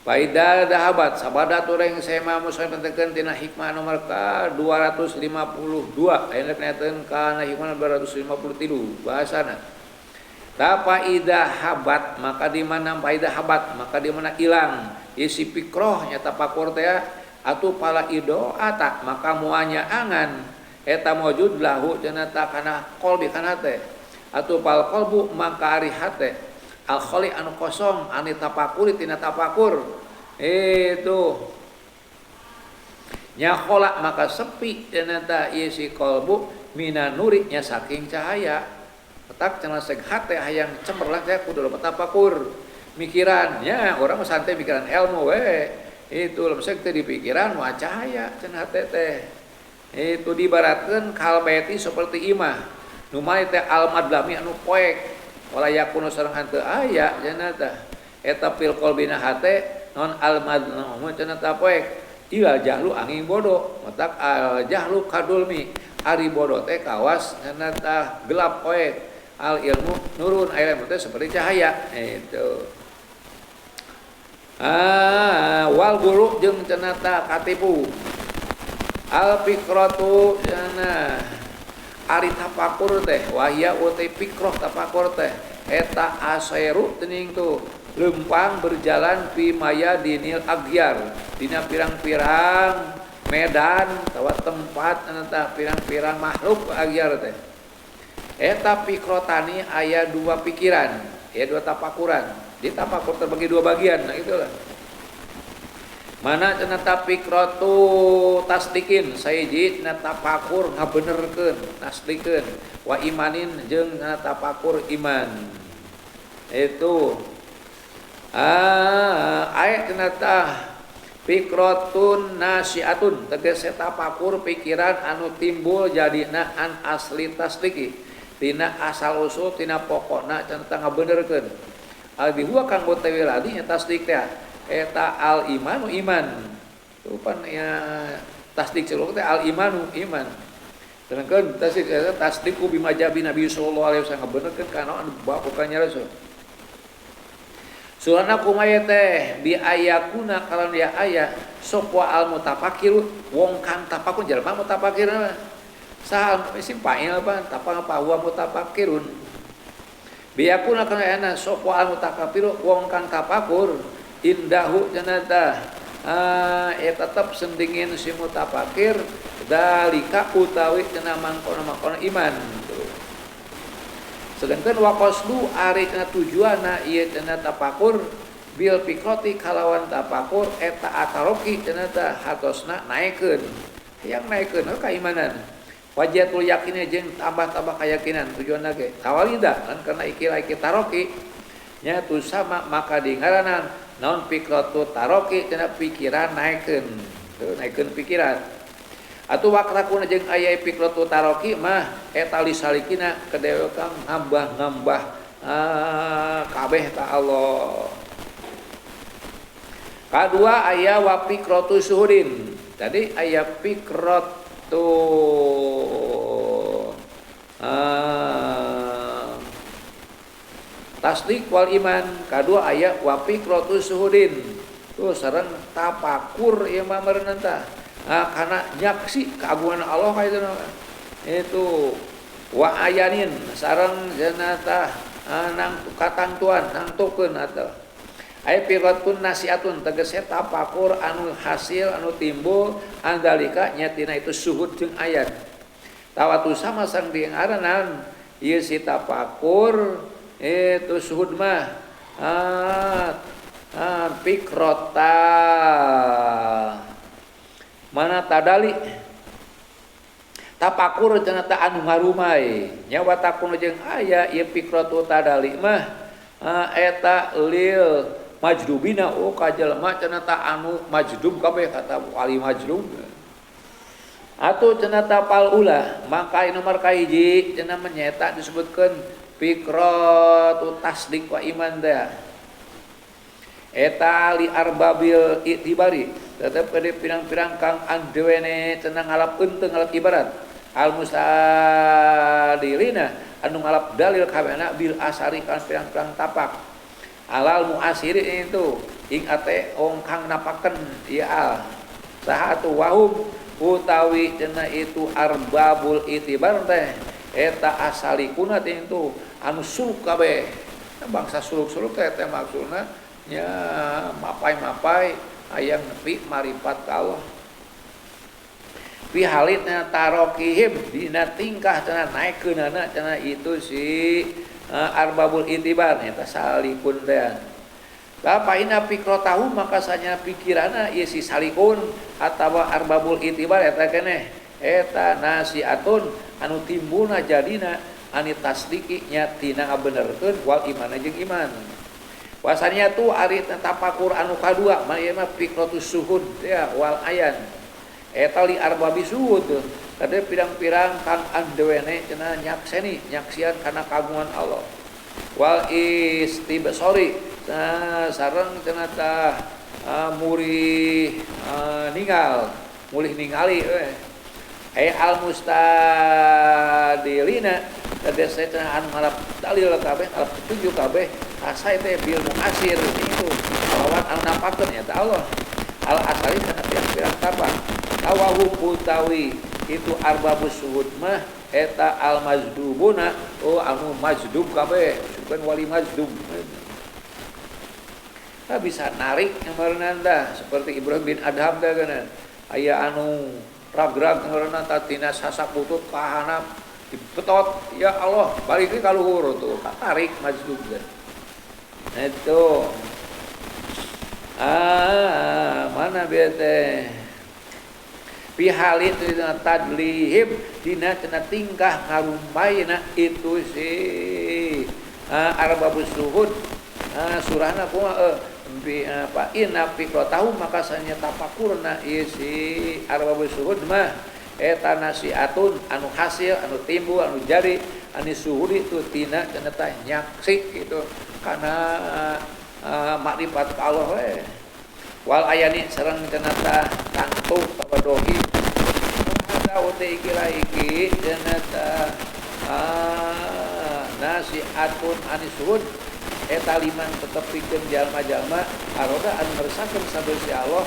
Faida dhahabat sabada tureng sema muslim pentekeun tina hikmah nomor ka 252. Aya neuten kana hikmah 253 bahasana. Ta faida habat maka di mana faida habat maka di mana ilang isi pikroh nya tapakur teh atu pala ido ata maka muanya angan eta maujud lahu cenah ta kana qalbi kana teh atau pal qalbu maka ari hate al khali anu kosong anu tapakuri tina tapakur itu nya kholak maka sepi cenah ta ieu si qalbu mina nuri nya saking cahaya petak cenah seg hate hayang cemerlang saya kudu tapakur mikiran nya urang santai mikiran ilmu we itu lemsek teh di pikiran mah cahaya cenah hate teh itu diibaratkeun kalbeti seperti imah numai teh al-madlami anu poek wala yakunu sareng henteu aya cenah tah eta fil qalbina hate non al-madlami cenah tah poek ieu jahlu angin bodoh matak al jahlu kadulmi ari bodoh teh kawas cenah tah gelap poek al ilmu nurun ilmu teh seperti cahaya itu wal guru jeung cenah tah katipu al fikratu cenah ari tapakur teh wahya uti pikroh tapakur teh eta asairu teuing tu lempang berjalan fi maya dinil agyar dina pirang-pirang medan tawa tempat eta pirang-pirang makhluk agyar teh eta pikrotani aya dua pikiran aya dua tapakuran di tapakur terbagi dua bagian nah itulah mana cenah tapikratu tasdikin sayji cenah tapakur ngabenerkeun tasdikeun wa imanin jeung cenah tapakur iman itu aya cenah tah fikratun nasiatun tegese tapakur pikiran anu timbul jadina an asli tasdiki tina asal usul tina pokokna cenah tah ngabenerkeun albi huwa kang botewi ladi nya tasdik teh eta al imanu iman rupan ya tasdik celuk teh al imanu iman sedangkan tasdik eta tasdiku bima jabi nabi sallallahu alaihi wasallam benerkeun kana anu babukannya rasul surana kumaya teh bi ayakuna kalan dia aya sopwa al mutafakir wong kang tapakur jalma mutafakir saha simpang apa tapang apa wa mutafakirun bi yakuna kana ana sopwa al mutafakir wong kang tapakur indahu cenah tetap sendingin si mutafakir dalika utawi cenah mangkona iman tuh. Sedangkan waqasdu ari cenah tujuanna ieu cenah tapakur bil fikrati kalawan tapakur eta ataroki cenah tah hatosna naikeun yang naikeun keimanan wajatul yakinnya jeung tambah-tambah keyakinan tujuanna ge tawalida kan karena iki taroki nya tu sama maka dingaranan naon fikratu taroki cenah pikiran naikeun tuh naikeun pikiran atuh wakrakuna jeung aya fikratu taroki mah eta lisalikina kedewe kang ngambah-ngambah kabeh ka Allah kadua aya wa fikratu suhudin tadi aya fikratu tasdik wal iman kadua aya wa fikratu suhudin tuh sareng tapakur ieu mah meureunna tah karena nyaksi keagungan Allah kayak itu wa ayanin sareng jenata nang katangtuan nang tokeun atau aya piratun nasiatun tegese tapakur anu hasil anu timbul andalika nyatina itu suhud jeung ayat tawatu sama sang diengaranan ieu si tapakur itu suhud mah pikrota mana tadali tapakur cenah ta anu ngarumai nyawa takun jeung aya ieu pikratu tadali mah eta lil majdubina ka jelema cenah ta anu majdub kabeh kata wali majdub atuh cenah ta palula maka nomor kahiji cenah menyeta disebutkeun pikratu tasdik wa iman da eta li arbabil itibari tetep pada pirang-pirang kang andewene cenah ngalap eunteu ngalap ibarat al musadilina anu ngalap dalil kabehna bil asari kan pirang-pirang tapak alal muasiri itu ing ate ong kang napaken ieu al saha atuh wahum utawi cenah itu arbabul itibar teh eta asalikuna teh itu anu suluk kabeh bangsa suluk-suluk teh maksudna nya mapai-mapai hayang nepi marifat ka Allah fi halitna tarokihim dina tingkah cenah naikeunana cenah itu si arbabul itibar eta salikun teh lapaina fikrotahu maka sanya pikiranna ieu si salikun atawa arbabul itibar eta keneh eta nasiatun anu timbulna jadina ani tasdiki nya tina ngabenerkeun wal iman jeung iman wasanya tu ari tapakur anu kadua mah fikratus suhud ya wal ayan eta li arbabi suhud tadi pirang-pirang kang andewene cenah nyakseni nyaksian kana kagungan Allah wal istibsari sareng cenah tah muri mulih ningali al mustadilina tadi saya cenah anu ngarap dalil kabeh ngarap petunjuk kabeh asa teh bil muasir itu lawan anu napakeun eta Allah al asali kana pirang-pirang tapak tawahu utawi itu arbabus suhud mah eta al majdubuna anu majdub kabeh bukan wali majdub bisa narik ngaranna seperti Ibrahim bin Adham teh kana aya anu ragrag ngaranna tatina sasak butut kahanap dipetot ya Allah balik ka luhur tuh tarik majdub teh itu mana bete pihalit dina tadlihim dina cenah tingkah ngarumpaina itu si arbabus suhud surahna kumaha apa inna fikratahu maka sanya tapakurna ieu si arbabus suhud mah eta nasiatun anu hasil anu timbul anu jadi ani suhudi itu tina cenah tah nyaksi gitu kana makrifat ka Allah we wal ayani sareng cenah tah tantu tawadohi ada uti iki cenah tah nasiatun ani suhud eta liman tetep pikeun jalma-jalma aroda anu ngeresakeun sabeusi Allah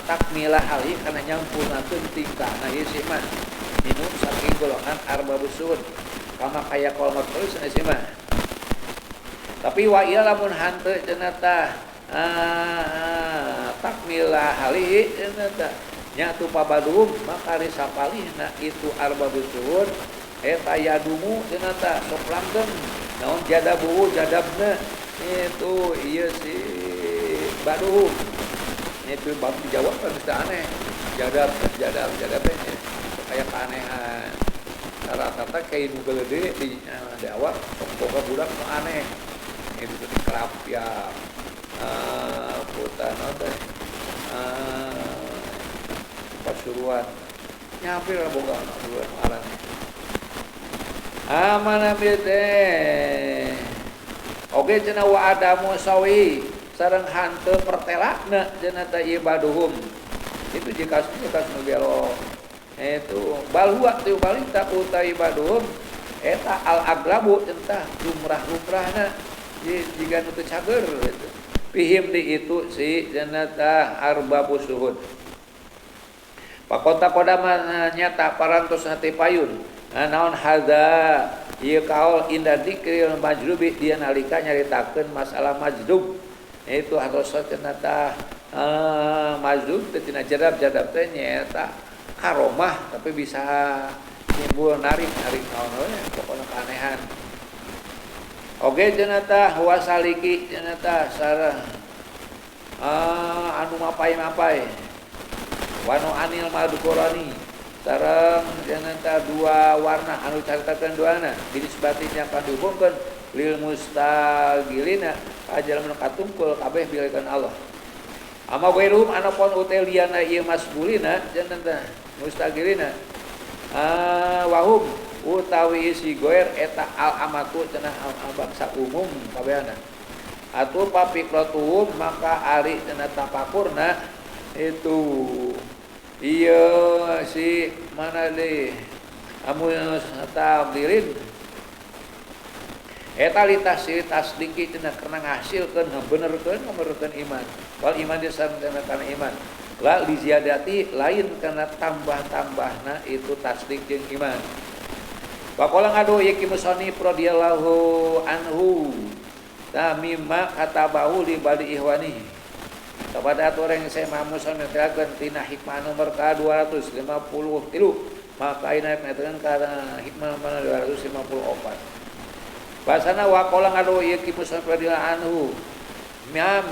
takmilah hali kana nyampurnakeun tingkahna ieu sih mah minum saking golongan arbabus suhud kama kaya kolot terus sih mah tapi wa ieu lamun hanteu cenah tah takmilah hali cenah tah nya tu pabadum maka risapalihna itu arbabus suhud eta yadumu cenah tah sok langgeng naon jadabu jadabna itu ieu si baduhum itu bab dijawab kan mesti aneh jadab kayak keanehan rata-rata kayak nu gede di awal pokoknya budak nu aneh itu di kerap ya putan teh pasuruan nyampe lah boga pasuruan arannya mana bete oge cenah wa adamu sawi sareng hanteu pertelakna cenah ta ieu baduhum itu jika nu belok itu balhuwa teu balita utai baduhum eta al aglabu cenah lumrah-lumrahna jiga nu teu cager gitu pihim di itu si cenah ta arbabus suhud Pakota kodama nyata parantos hati payun. Naon hadza ieu kaul inda dzikril majdubi dia nalika nyaritakeun masalah majdub. Itu harus cenah majdub teh tina jadab-jadab teh nyaeta karomah tapi bisa nimbul narik naon we pokona kanehan. Oge cenah tah wasaliki cenah tah sareng anu mapai-mapai. Wano anil madkurani sareng cenah dua warna anu caritakeun duana dinisbatinya kan dihubungkeun lil mustaqilina ajalan katungkul kabeh bilekeun Allah. Ama wairum anapun uteliana ieu masbulina cenah mustaqilina wahum utawi si goer eta al amatu cenah bangsa umum kabehana. Atuh papikratuhum maka ari cenah tapakurna itu iya si mana deh amu tabdirin eta litasir tasdiki cenah kana ngahasilkeun benerkeun ngabenerkeun iman wal iman disana kana iman la li ziyadati lain kana tambah-tambahna itu tasdik jeung iman waqala ngadu yaki musannif radhiyallahu anhu tamimma katabahu li bali ihwani kepada orang yang saya mamus menetapkan tina hikmah nomor ke-253 maka ini menetapkan karena hikmah nomor 254 bahasana waqala ngadu yaki musannif radhiyallahu anhu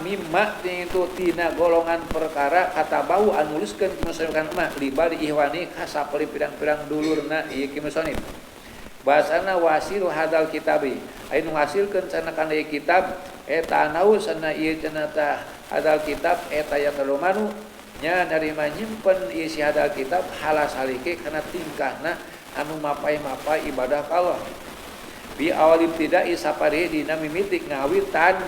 mimma itu tina golongan perkara kata bau anuliskeun musannif mah li bali ihwani kasapeli pirang-pirang dulurna ieu musannif bahasana wasilu hadal kitabi anu ngasilkeun cenah kana kitab eta naus sana ieu cenah tah hadal kitab eta yang kalumanu nya narima nyimpen isi hadal kitab halas halike kana tingkahna anu mapai-mapai ibadah ka Allah bi awal ibtida'i sapari dina mimitik ngawitan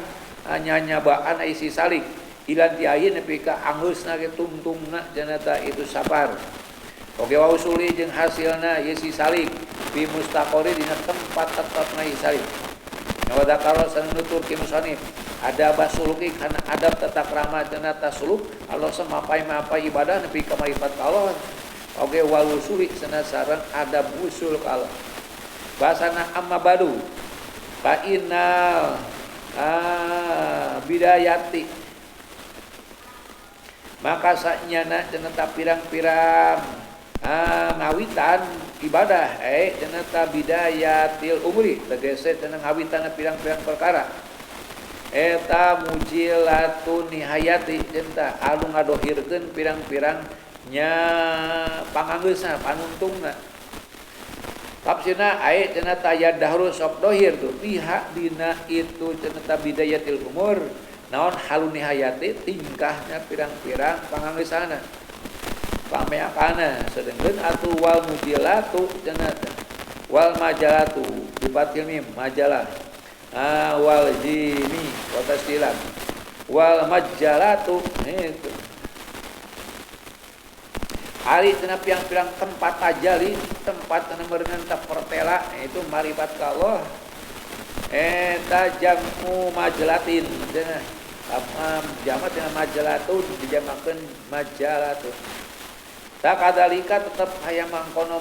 nyanyabaan isi salik ilan tiayin nepi ka anggeusna ge tungtungna cenah tah itu sapar oge wa usuli jeung hasilna isi salik bi mustaqori dina tempat tetepna isi salik nyawada karo sanutur ki musannif ada basuluki kana adab tata krama cenah tasuluk Allah semapai-mapai ibadah nepi ka marifat Allah oge wal usuli cenah sareng adab usul ka Allah bahasana amma badu fa innal bidayati maka sanyana cenah pirang-pirang ngawitan ibadah cenah bidayatil umri tegese cenah ngawitan pirang-pirang perkara eta mujilatun nihayati cenah anu ngadohirkeun pirang-pirang nya panganggeusna panuntungna tafsirna aya cenah tayad dahru sok dohir tuh pihak dina itu cenah bidayatil umur naon halun nihayati tingkahnya pirang-pirang panganggeusana pameakana sedengkeun atu wal mujilatu cenah wal majalatu dibatil mim majalah wal jimi wa tasdilan wal majalatu itu ari cenah pirang-pirang tempat tajali tempat anu meureunna teh pertela itu marifat ka Allah eta jamu majalatin cenah jamak cenah majalatun dijamakeun majalatun tak kadalika tetap aya mangkono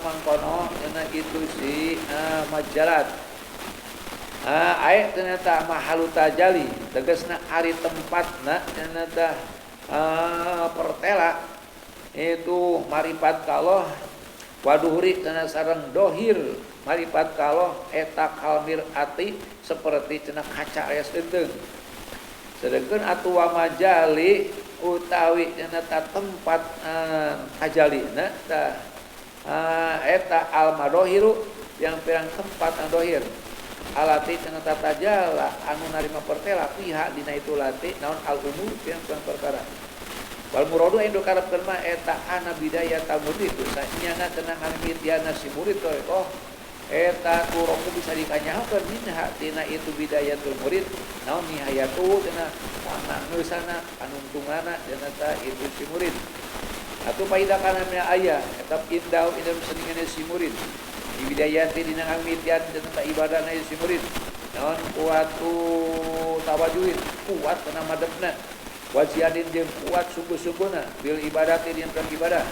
cenah itu si majalat aya ternyata mahalu tajali tegasna ari tempatna cenah tah pertela itu marifat ka Allah waduhri cenah sareng dohir marifat ka Allah eta kalmir ati seperti cenah kaca aya seunteung sedengkeun atu wa majali utawi cenah tempat kajalina tah eta al madohiru yang pirang tempat dohir alati cenah tajala anu narima pertela pihak dina itu lati naon al umur pirang-pirang perkara wal muradu endo karepkeun mah eta ana bidayata murid sanyana cenah ngamitiana si murid oh eta kurangku bisa dikanyakeun minha tina itu bidayatul murid naon nihayatu cenah panganggeusana panuntungana cenah ta itu si murid atuh paida kana aya eta indau indam seningana si murid di bidayati dina ngamitian cenah ta ibadahna si murid naon kuatu tawajuhin kuat kana madepna wajadin jeung kuat sungguh-sungguhna bil ibadati dina ibadah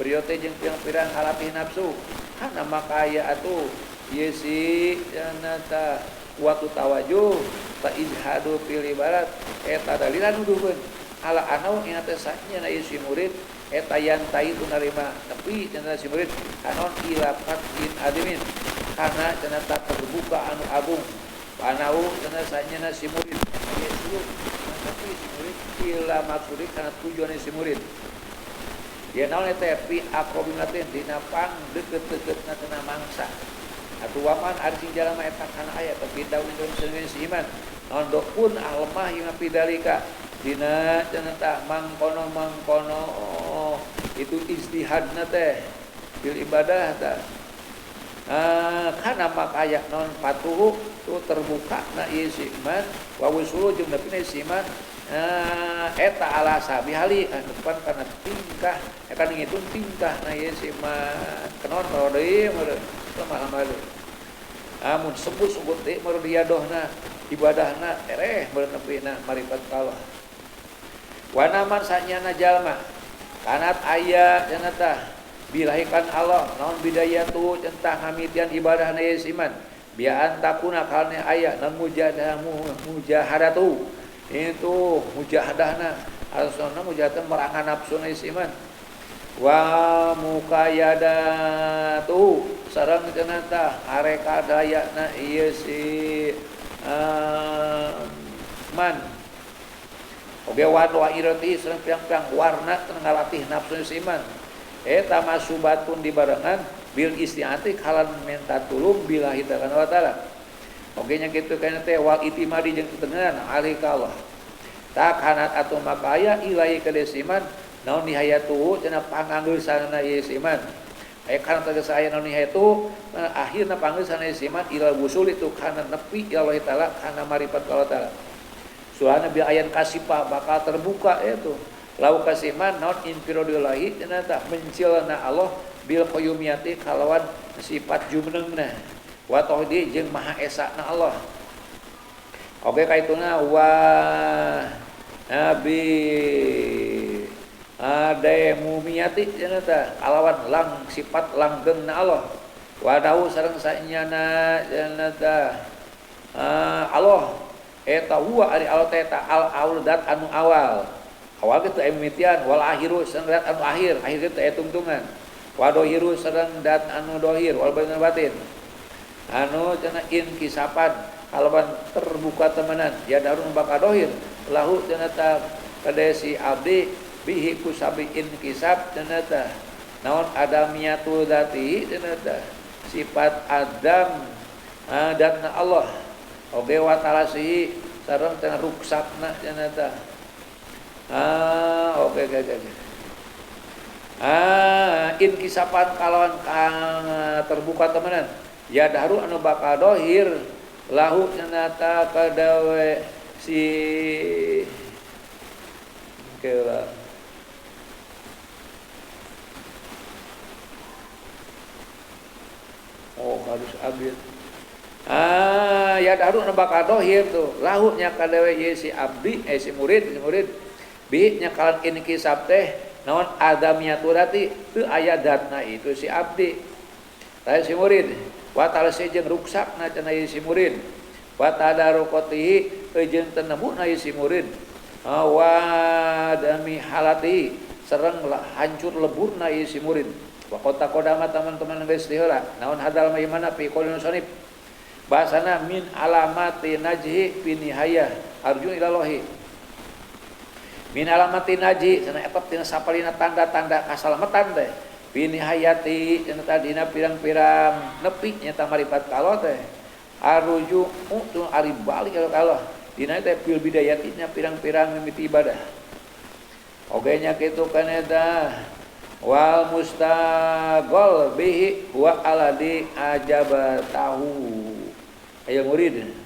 brio teh jeung pirang-pirang halatih nafsu kana maka aya atuh ieu si cenah waktu tawajuh ta ijhadu fil ibarat eta dalilan nuduhkeun ala anau ina teh sanya ieu si murid eta yantai tu narima tapi cenah si murid anon ila fatin adimin kana cenah terbuka anu agung panau cenah sanya si murid ieu tapi si murid ila maksudi kana tujuan si murid dia naon eta fi aqrabinatin dina pang deukeut-deukeutna cenah mangsa atuh waman ari sing jalma eta kana aya tapi daun dengan si iman naon dokun almah yang pidalika dina cenah tah mangkono itu ijtihadna teh bil ibadah tah kana makaya non patuh tu terbuka na ieu si iman wa wusulu jeung nepina si iman eta ala sabihali depan kana tingkah eta ngitun tingkah na ieu si iman kenon deui lemah amun sebut-sebut deui meureun riadohna ibadahna ereh meureun nepina marifat Allah wa naman sanyana jalma kanat aya cenah tah bilahikan Allah naon bidayatu centah hamitian ibadah na iman bian takuna kalne aya nan mujahadatu itu mujahadahna asana mujahadah merangan nafsu na iman wa mukayadatu sareng cenah tah areka dayana ieu si man oge wa irati sareng piang-piang warna teu ngalatih nafsu iman eta masubatun dibarengan bil isti'ati kalan minta tulung billahi ta'ala oge nya kitu kana teh wal itimadi jeung tetengan alih ka Allah tak hanat atuh makaya ilahi kadesiman naon nihayatu cenah panganggeusanna ieu iman aya kana tegas aya naon nihayatu akhirna panggeusanna ieu iman ila wusul itu kana nepi ila Allah taala kana marifat Allah taala suana bi ayan kasipa bakal terbuka itu lau kasiman naon infirodillahi cenah tah mencilna Allah bil qayyumiyati kalawan sifat jumenengna wa tauhid jeung maha esana Allah oge kaituna wa nabi ade mumiyati cenah tah kalawan lang sifat langgengna Allah wa dahu sareng sanyana cenah tah Allah eta huwa ari Allah eta al aulat anu awal kitu emitian wal akhiru sareng dat anu akhir kitu aya tungtungan wa dohiru sareng dat anu dohir wal batin anu cenah inkisapan kalawan terbuka temenan ya darun bakal dohir lahu cenah ta kadesi abdi bihi kusabi inkisab cenah ta naon adamiyatu dzati cenah ta sifat adam datna Allah oge wa talasihi sareng cenah ruksakna cenah ta oke. Inkisapan kalawan terbuka temenan ya daru anu bakal dohir lahu cenata kadawe si kela harus abid ya daru anu bakal dohir tuh lahu nya kadawe si abdi si murid bi nya kalan inkisab teh naon adamiyatu rati teu aya datna itu si abdi tah si murid wa talasi jeung ruksakna cenah si murid wa tadarukatihi jeung teu nemuna si murid wa dami halati sareng hancur leburna si murid wa qota qodama teman-teman geus diheula naon hadal maimana fi qaulun sanib bahasana min alamati najhi fi nihayah arjun ilallahi min alamati naji cenah eta tina sapalina tanda-tanda kasalamatan teh bini hayati cenah tadina pirang-pirang nepi nya ta marifat Allah teh aruju tu ari balik ka Allah dina teh fil bidayati nya pirang-pirang mimiti ibadah oge nya kitu kana eta wal mustaqol bihi wa aladi ajabatahu aya murid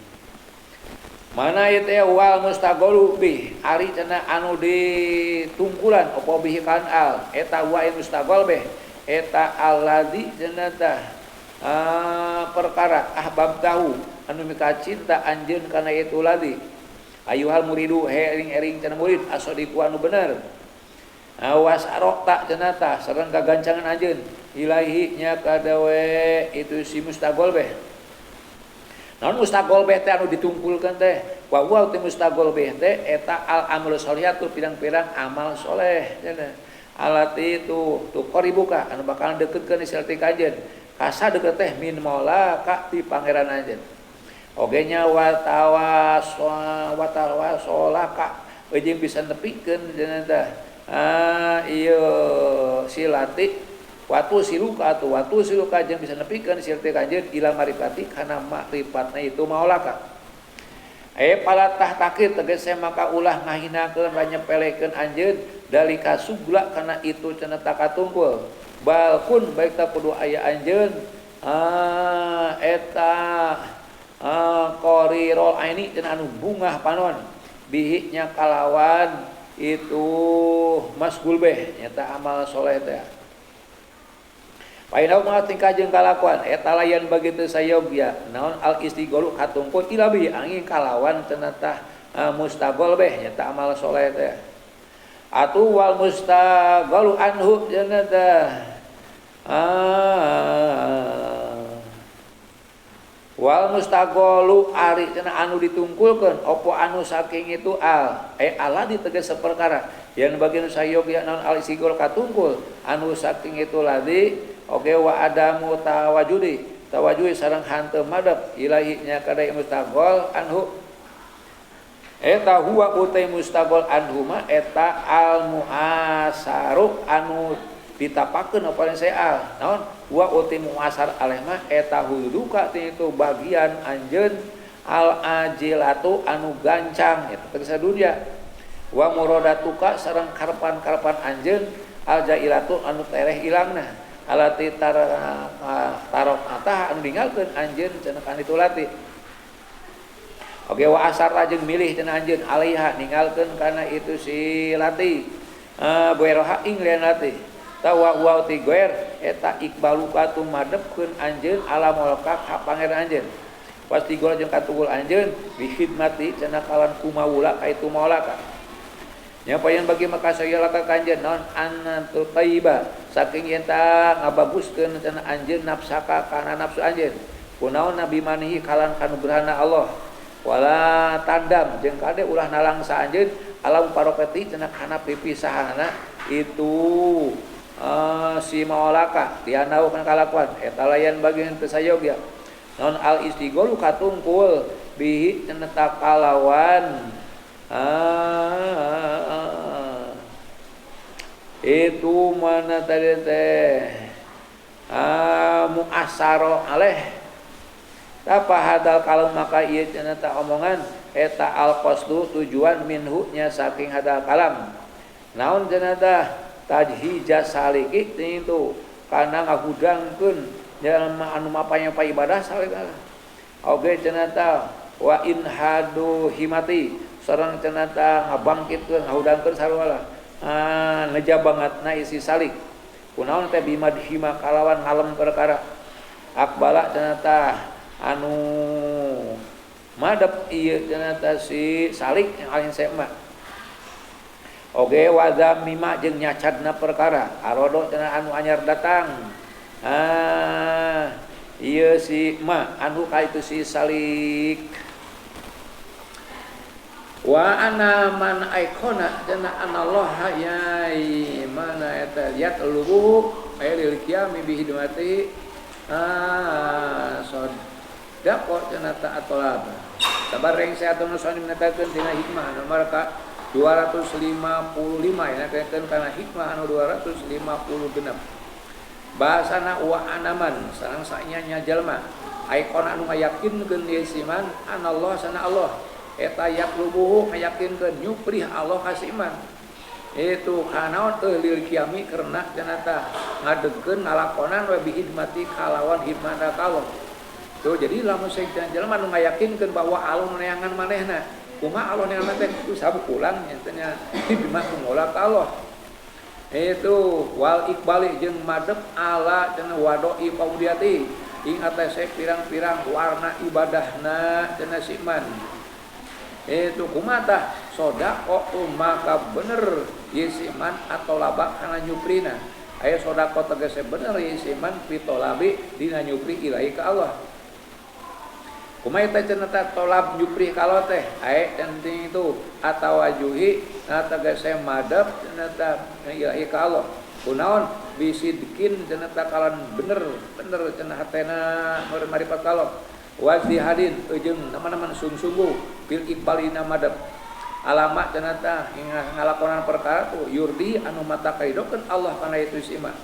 mana ieu teh wal mustaqolu bih ari cenah anu ditungkulan apa bihi kan al eta wa mustaqol bih eta alladzi cenah tah perkara ahbab tahu anu mika cinta anjeun kana itu ladi ayuhal muridu hering-hering cenah murid asadiqu anu bener awas arokta cenata sareng kagancangan anjeun ilahi nya kadawe itu si mustagol beh. Naon mustagol beh teh anu ditungkulkeun teh wa huwa teh mustagol beh teh eta al amal sholihatu pirang-pirang amal soleh cenah alati itu tu qoribuka anu bakal deketkeun silti kanjeun kasa deket teh min maula ka ti pangeran anjeun oge nya watawasolaka jeung bisa nepikeun cenah teh ieu silati watu siluka jeung bisa nepikeun silti kanjeun ila marifati kana makrifat itu maulaka palatah takir tegese maka ulah ngahinakeun nyepelekeun anjeun dalika sugla kana itu cenah takatungkul balkun baik ta kudu aya anjeun eta qarirul aini cenah anu bungah panon bihi nya kalawan itu masgul beh nyata amal soleh teh painau tingkah jeung kalakuan eta layan begitu sayogya naon al istighalu katungkul ila bi angin kalawan cenah tah mustagol beh nyata amal soleh teh atu wal mustaghalu anhu cenah tah wal mustaghalu ari cenah anu ditungkulkeun opo anu saking itu ala ditegas saperkara yang bagian sayogya naon al istighalu katungkul anu saking itu ladi oke wa adamu tawajudi sareng hanteu madep ilahi nya kadai mustaghol anhu eta huwa utai mustaghol anhu ma eta al muasaru anu ditapakeun apa saya naon huwa utai muasar aleh ma eta huduka itu bagian anjeun al ajilatu anu gancang eta tegas dunya wa muradatuka sareng karepan-karepan anjeun al jailatu anu tereh ilangna alati tarok atah anu ninggalkeun anjeun cenah kan itu lati oge wa asar jeung milih cenah anjeun alaiha ninggalkeun kana itu si lati goeroha ing lian lati tawa wa ti goer eta ikbaluka tu madepkeun anjeun alam molka ka pangeran anjeun pasti gol jeung katugul anjeun bi khidmati cenah kalan kumawula ka itu maulaka nyapayan bagi maka saya laka kanjeun naon anatu tayyiba saking eta ngabaguskeun cenah anjeun nafsaka kana nafsu anjeun kunaon nabi manihi kalan kanu berhana Allah wala tandam jeung kade ulah nalangsa anjeun alam parokati cenah kana pipisahana itu si maulaka dianau kana kalakuan eta layan bagian teu sayogya naon al istighalu katungkul bihi cenah takalawan itu mana tadi teh muasaro aleh apa hadal kalau maka ieu cenah ta omongan eta al qasdu tujuan minhu nya saking hadal kalam naon cenah tah tajhijah saliki itu kana ngahudangkeun jalma anu mapanya ibadah salik oge cenah tah wa in hadu himati sareng cenah tah ngabangkitkeun ngahudangkeun sarua ngejabangatna isi salik kunaon teh bimadhima kalawan ngalem perkara akbala cenah tah anu madep ieu cenah tah si salik yang alin sema oge wazam mima jeung nyacadna perkara arodo cenah anu anyar datang ieu si ma anu ka itu si salik wa ana man aikona cenah anallah ya mana eta yat lubu lil qiyami bi hidmati sodaqo cenah ta atolab sabar reng seatun nusanim natakeun dina hikmah nomor ka 255 ya natakeun kana hikmah anu 256 bahasana wa anaman sareng sanya nya jalma aikona anu ngayakinkeun ieu siman anallah sana Allah eta yaklubuhu ngayakinkeun nyuprih Allah kasih iman itu kana teu lil qiyami karena cenah tah ngadegkeun ngalakonan wa bihidmati kalawan hikmah Allah tuh jadi lamun saeukeun jalma nu ngayakinkeun bahwa Allah neangan manehna kumaha Allah neangan teh ku sabukulang nya teh nya bima kumula Allah itu wal iqbali jeung madep ala cenah wadoi paudiati ing atase pirang-pirang warna ibadahna cenah si iman itu kumatah sodako maka bener yesiman atau labak kana nyuprina aya sodako tegese bener yesiman pitolabi dina nyupri ilahi ka Allah kumaha teh cenah tolab nyupri ka Allah teh aya penting itu atawajuhi tegese madep cenah ilahi ka Allah kunaon bisidkin cenah kalan bener cenah hatena maripat ka Allah wazihadin jeung nama-nama sungguh bil iqbalina madep alamat cenah tah ngalakonan perkara tu yurdi anu mata kaidokeun Allah kana itu sima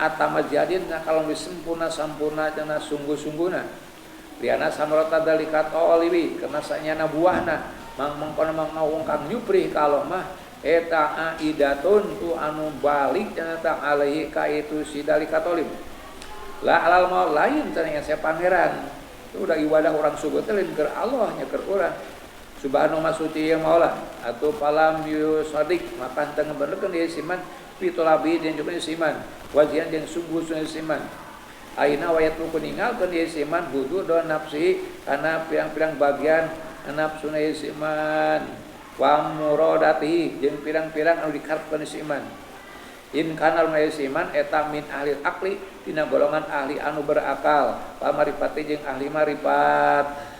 atamajadin kalau disempurna cenah sungguh-sungguhna liana samrata dalikat oliwi karena sanyana buahna mangkono mangnaung kang nyuprih ka Allah mah eta aidatun tu anu balik cenah tah alaihi ka itu si dalikat olim la alal mau lain cenah saya pangeran itu udah ibadah orang subuh teh lain keur Allah nya keur urang subhanahu masuti yang maula atau palam yusadik maka teu ngabenerkeun ieu siman pitolabi dan juga siman wajian yang sungguh siman aina wayatu kuninggalkeun ieu siman hudu do nafsi kana pirang-pirang bagian nafsu ieu siman wa muradati jeung pirang-pirang anu dikarepkeun siman in kanal siman eta min ahli akli tina golongan ahli anu berakal pamaripati jeung ahli marifat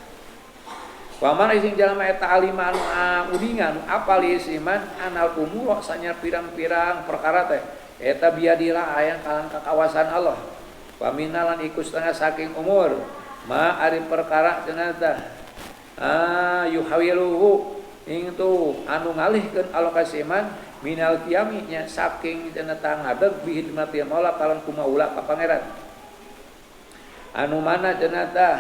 paman sing jalma eta alima anu udingan apal siman anal umur sanya pirang-pirang perkara teh eta biadillah aya kalang kakawasan Allah paminalan iku setengah saking umur ma ari perkara cenah tah yuhawiluhu ing tu anu ngalihkeun alokasiman minal qiyami nya saking cenah tang ngadeg bi hidmati maula kalon kumaula ka pangeran anu mana cenah tah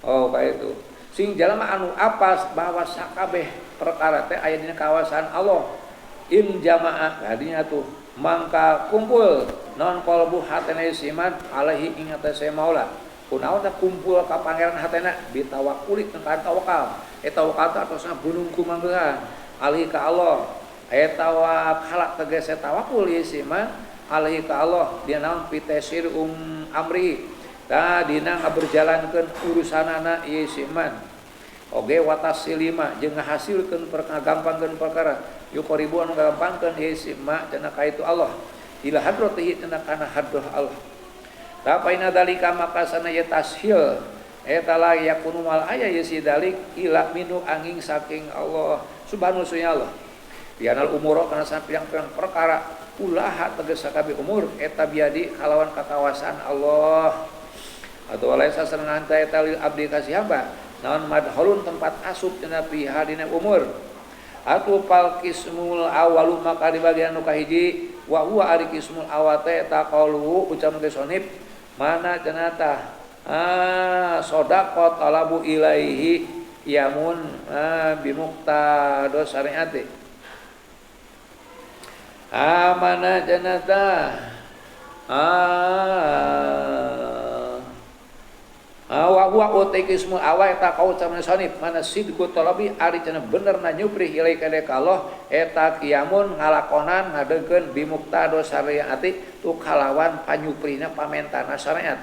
kayak itu sing jalma anu apal bahwa sakabeh perkara teh aya dina kawasan Allah in jamaah hadinya tuh mangka kumpul non qalbu hatena siman alaihi ing atase maula kunaon teh kumpul ka pangeran hatena bitawakuli tentang tawakal eta wakal atosna gunung kumanggehan alaihi ka Allah eta wakal tegese tawakul ieu siman alaihi ka Allah dia naon pitesir amri tah dina ngaberjalankeun urusanana ieu siman oge watasilima jeung ngahasilkeun gampangkeun perkara yuqribu anu gampangkeun ieu siman cenah ka itu Allah ila hadratihi cenah kana hadrah Allah tah paina dalika maka sanaya tashil eta la yakunu mal aya yasi dalik ila minu angin saking Allah subhanahu wa Allah bianal umur kana sapiang-piang perkara ulah tegas sakabe umur eta biadi kalawan kakawasan Allah atau lain sasaran teh eta lil abdi kasih hamba naon madhalun tempat asup cenah piha dina umur atu pal kismul awalu maka di bagian nu kahiji wa huwa ari kismul awate ta qaulu ucapan sonib mana cenah tah sodaqat talabu ilaihi yamun bimuqtado syariati mana janata wa huwa utikismu awa eta kau camana sanib mana sidqu talabi ari cenah bener na nyupri ilai ka Allah eta qiyamun ngalakonan ngadeukeun bimuqtado syariati tu kalawan panyuprina pamentana syariat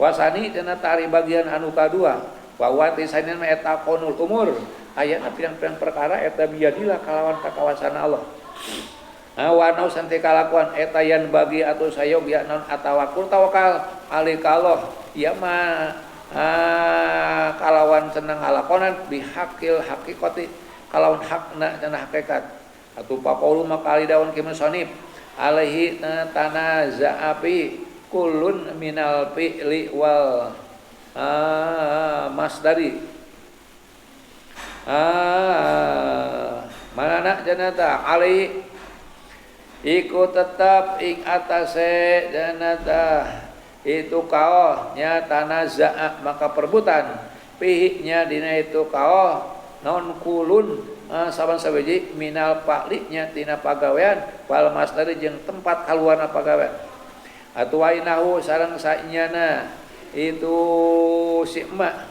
wasani cenah tari bagian anu kadua bahwa tisanin eta qonul umur ayana pirang-pirang perkara eta biadilah kalawan kakawasan Allah wanau santi kalakuan eta yan bagi atau sayog ya non atawakul tawakal alika Allah ieu mah kalawan senang ngalakonan bihaqil haqiqati kalawan hakna cenah hakikat atuh papaulu makali daun kieu sanib alaihi tanaza'api kullun minal fi'li wal masdari manana janata alai iku tetap ing atase janata itu kaoh nya tanaza'a maka perbutan pihnya dina itu kaoh non kulun saban sabiji minal fa'li nya tina pagawean wal masdari jeung tempat kaluarna pagawean atuh wainahu sareng sainyana itu sikma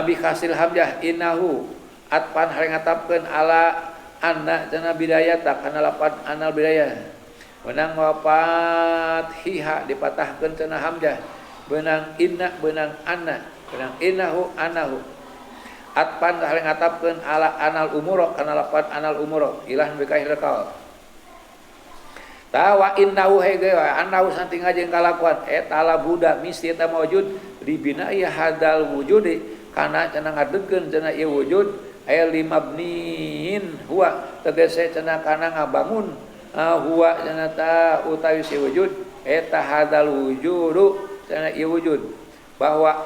bi khasil hamzah innahu atpan hari ngatapkeun ala anna cenah bidayata kana lapan anal bidayah benang wapat hiha dipatahkeun cenah hamzah benang inna benang anna Pirang innahu anahu atpan hal ngatapkeun ala anal umuro kana lapan anal umuro ilah bika hilakal tawa innahu hege annahu santing jeung kalakuan eta la budak misti eta maujud dibina ieu hadal wujudi kana cenah ngadegkeun cenah ieu wujud aya limabnin huwa tegese cenah kana ngabangun huwa cenah ta utawi si wujud eta hadal wujudu cenah ieu wujud bahwa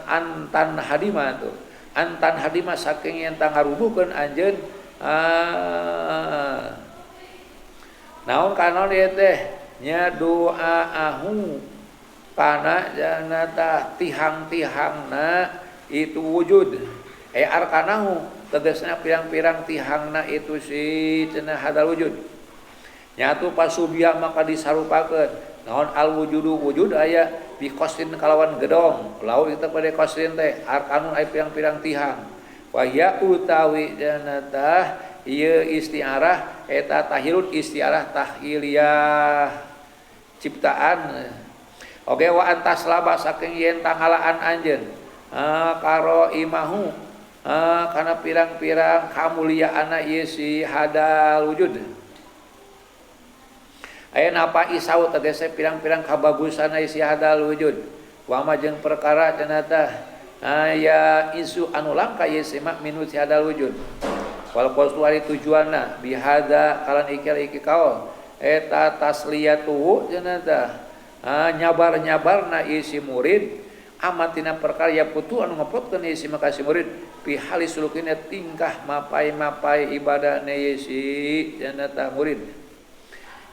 antan hadimah tuh antan hadimah saking yen tang ngarubuhkeun anjeun naon kanon ieu teh nya doaahu kana janata tihang-tihangna itu wujud arkanahu tegasna pirang-pirang tihangna itu si cenah hadal wujud nyatu pasubia maka disarupakeun naon al wujudu wujud aya bi qasdin kalawan gedong laut kita pada qasdin teh arkanun aya pirang-pirang tihang wa ya utawi janata ieu istiarah eta tahirun istiarah tahiliyah ciptaan oge wa antas laba saking yen tanggalaan anjeun karo imahu kana pirang-pirang kamuliaanna ieu si hadal wujud aya napa isau tegese pirang-pirang kabagusan isi hadal wujud wa ma jeung perkara cenah tah aya isu anu langka ieu simak minut si hadal wujud wal qasdu ari tujuanna bihada kalan iki kaul eta tasliyatu cenah tah nyabar-nyabarna isi murid amatina perkara ya putu anu ngepotkeun isi makasi murid pi halis sulukina tingkah mapai-mapai ibadahna isi cenah tah murid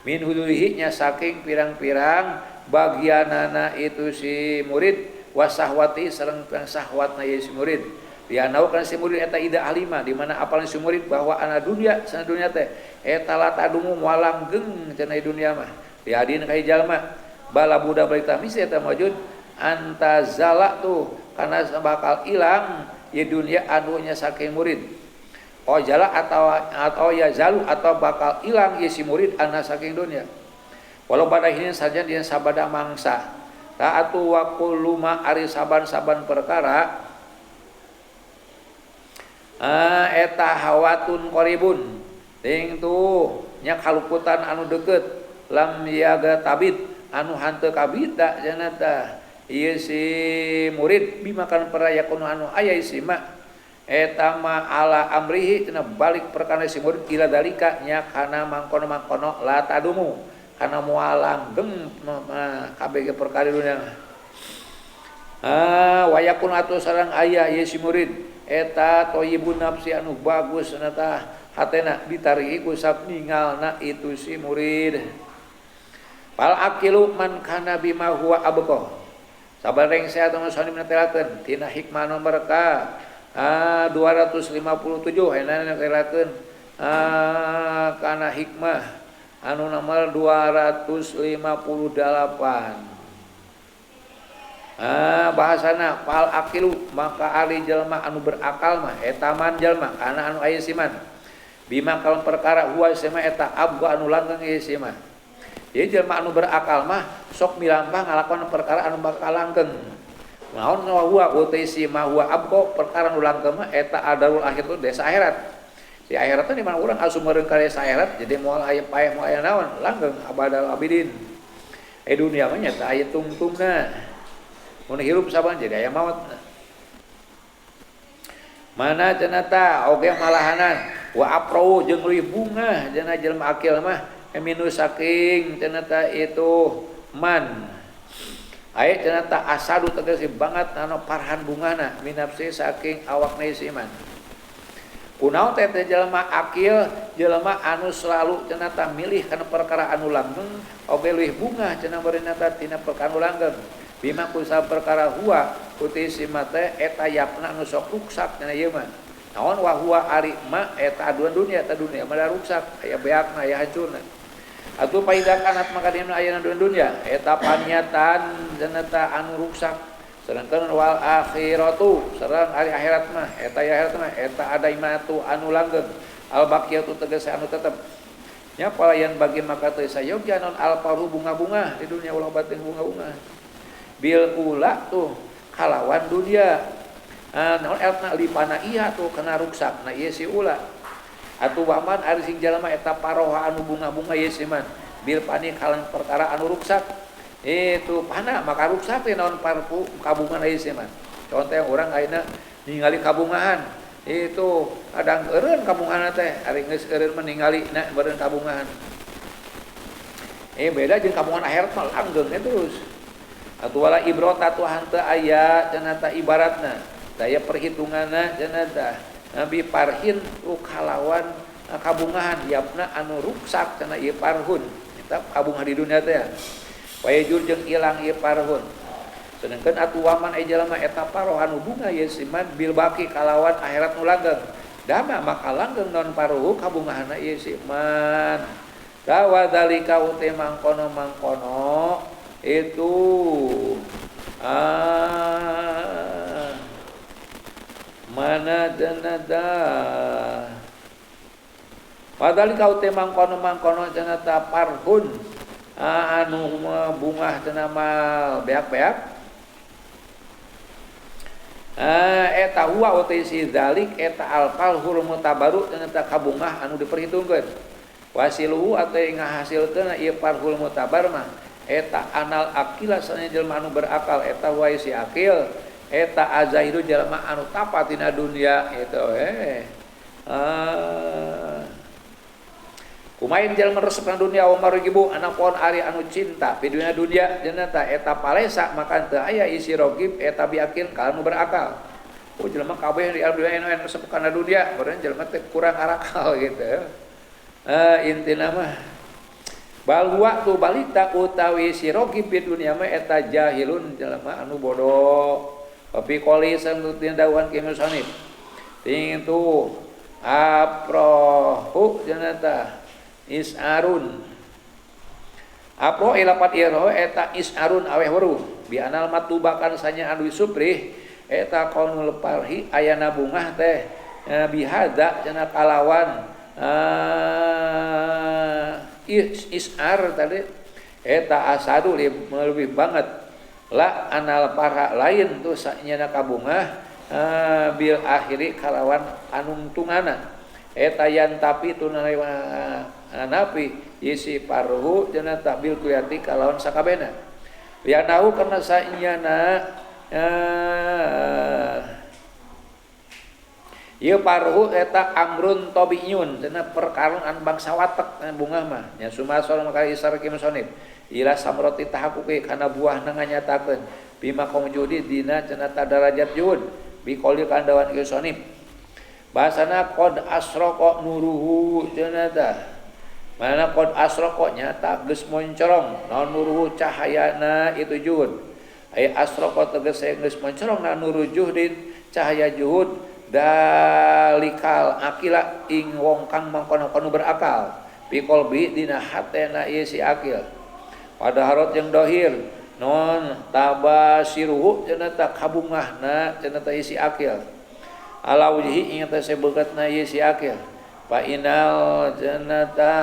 min huluhi nya saking pirang-pirang bagianana itu si murid wasahwati sareng sahwatna si murid dia naukan si murid eta ida alima di mana apalan si murid bahwa ana dunya sana dunya teh eta latadumu walanggeng cenah dunya mah diadin ka jalma bala budak balik tamis eta maujud anta zala tuh kana bakal ilang ye dunya anunya saking murid jala atau ya zalu atau bakal ilang ye si murid ana saking dunya walau pada ini saja dia sabada mangsa taatu wa kullu ma ari saban-saban perkara eta hawatun qaribun ting tuh nya kaluputan anu deukeut lam yaga tabit anu hanteu kabita janata ieu si murid bimakan peraya kuno anu aya isi ma eta ma ala amrihi cenah balik perkara si murid ila dalika nya kana mangkono-mangkono la tadumu kana moal langgeng kabeh perkara dunya wayakun atuh sareng aya ieu si murid eta thayyibun nafsi anu bagus cenah hatena ditarihi ku sab ningalna itu si murid fal aqilu man kana bima huwa abqa sabareng saya tong sani menetelakeun tina hikmah nomor ka 257 enak netelakeun kana hikmah anu nomor 258 bahasana fal aqilu maka ari jelma anu berakal mah eta man jelma kana anu aya siman bima kal perkara huwa sema eta abga anu langgeng ieu siman ieu jelma anu berakal mah sok milampah ngalakonan perkara anu bakal langgeng naon huwa utai sima huwa abga perkara anu langgeng mah eta adarul akhir tu desa akhirat di akhirat teh di mana urang asup meureun ka desa akhirat jadi moal aya paeh moal aya naon langgeng abadal abidin dunia mah nya teh aya tungtungna mun hirup saban jadi aya maut mana cenah ta oge malahanan wa aprau jeung leuwih bunga cenah jelema akil mah minu saking cenah ta itu man aya cenah ta asadu tegese banget anu parhan bungana minapsi saking awakna si man kunaon teh jelema akil jelema anu selalu cenah ta milih kana perkara anu langgeng oge leuwih bunga cenah beurina ta tina perkara anu langgeng bima kusa perkara huwa uti simate eta yapna anu sok ruksak cenah ieu mah naon wa huwa ari ma eta aduan dunia eta dunia mah ruksak aya beakna aya hancurna atuh paidak anat maka dina aya dunia eta panyatan cenah ta anu ruksak sedangkan wal akhiratu sareng ari akhirat mah eta akhirat mah eta adaimatu anu langgeng al baqiyatu tegese anu tetep nya palayan bagi maka teu sayoga non al paru bunga-bunga di dunia ulah batin bunga-bunga bil ula tuh kalawan dunia naon elna lipana iya tuh kena ruksak na ieu si ula atuh waman ari sing jalma eta paroha anu bunga-bunga ieu si man bil pani kalan perkara anu ruksak itu pana maka ruksak teh naon parku kabungan ieu si man contoh yang urang ayeuna ningali kabungahan itu kadang eureun kabungahan teh ari geus eureun meningalina beureun kabungahan beda jeung kabungan akhirat mah langgeng terus atuh wala ibrot atuh hanteu aya cenah ta ibaratna daya perhitunganna cenah tah nabi parhin kalawan kabungahan yapna anu ruksak cenah ieu parhun eta kabungahan di dunia teh wayajur jeung ilang ieu parhun sedangkan atuh waman aya jalma eta paroh anu bunga ieu siman bil baki kalawan akhirat nu langgeng dama maka langgeng non paruh kabungahanna ieu siman dawa dalika uti mangkono itu mana janada padahal kau temang kono janata parhun anu bungah cenama beak-beak eta huwa uti si dalik eta alfal huruf mutabaru janata kabungah anu diperhitungkeun wasiluhu atau ngahasilkeun ieu parhul mutabar mah eta anal akila sanes jelema anu berakal eta wa si akil eta azahiru jelema anu tapat dina dunya itu kumain jelema resep na dunya wa marigibu anak pohon ari anu cinta di dunia jenata eta palesa maka teu aya isi rogib eta biakil ka anu berakal jelema kabeh di alam dunya anu resep kana dunya beureun jelema teh kurang arakal gitu intina mah balwa tu balita utawi si rogi di dunia mah eta jahilun jelema anu bodoh tapi qoli sanutin dawan ki musannif ting tu aprohu janata isarun apro ilapat iro eta isarun aweh weruh bi anal matubakan sanya anu suprih eta qaulul parhi ayana bungah teh bihada cenah kalawan isar tadi eta asadu lebih banget la anal para lain tuh sanyana kabungah bil akhiri kalawan anungtungana eta yan tapi tunai napi isi parhu cenah tabil kuyati kalawan sakabena lianahu karena sanyana ieu parhu eta amrun tabiyyun cenah perkara an bangsa watek bunga mah nya sumasol maka isar ki musannif ila samrati tahaqquqi kana buah nganyatakeun bima qaujudi dina cenah tadarajat juhud bi qauli kandawan ki musannif bahasana qad asraqa nuruhu cenah tah mana qad asraqa nyata geus moncorong naon nuruhu cahayana itu juhud ay asraqa tegese geus moncorong na nuru juhdin cahaya juhud dalikal akila ing wong kang mangkono-kono berakal bi qalbi dina hatena ieu si akil pada harot yang dohir non tabasiruhu cenah ta kabungahna cenah ta isi akil ala wajhi ing teh sebegatna ieu si akil fa inal cenah ta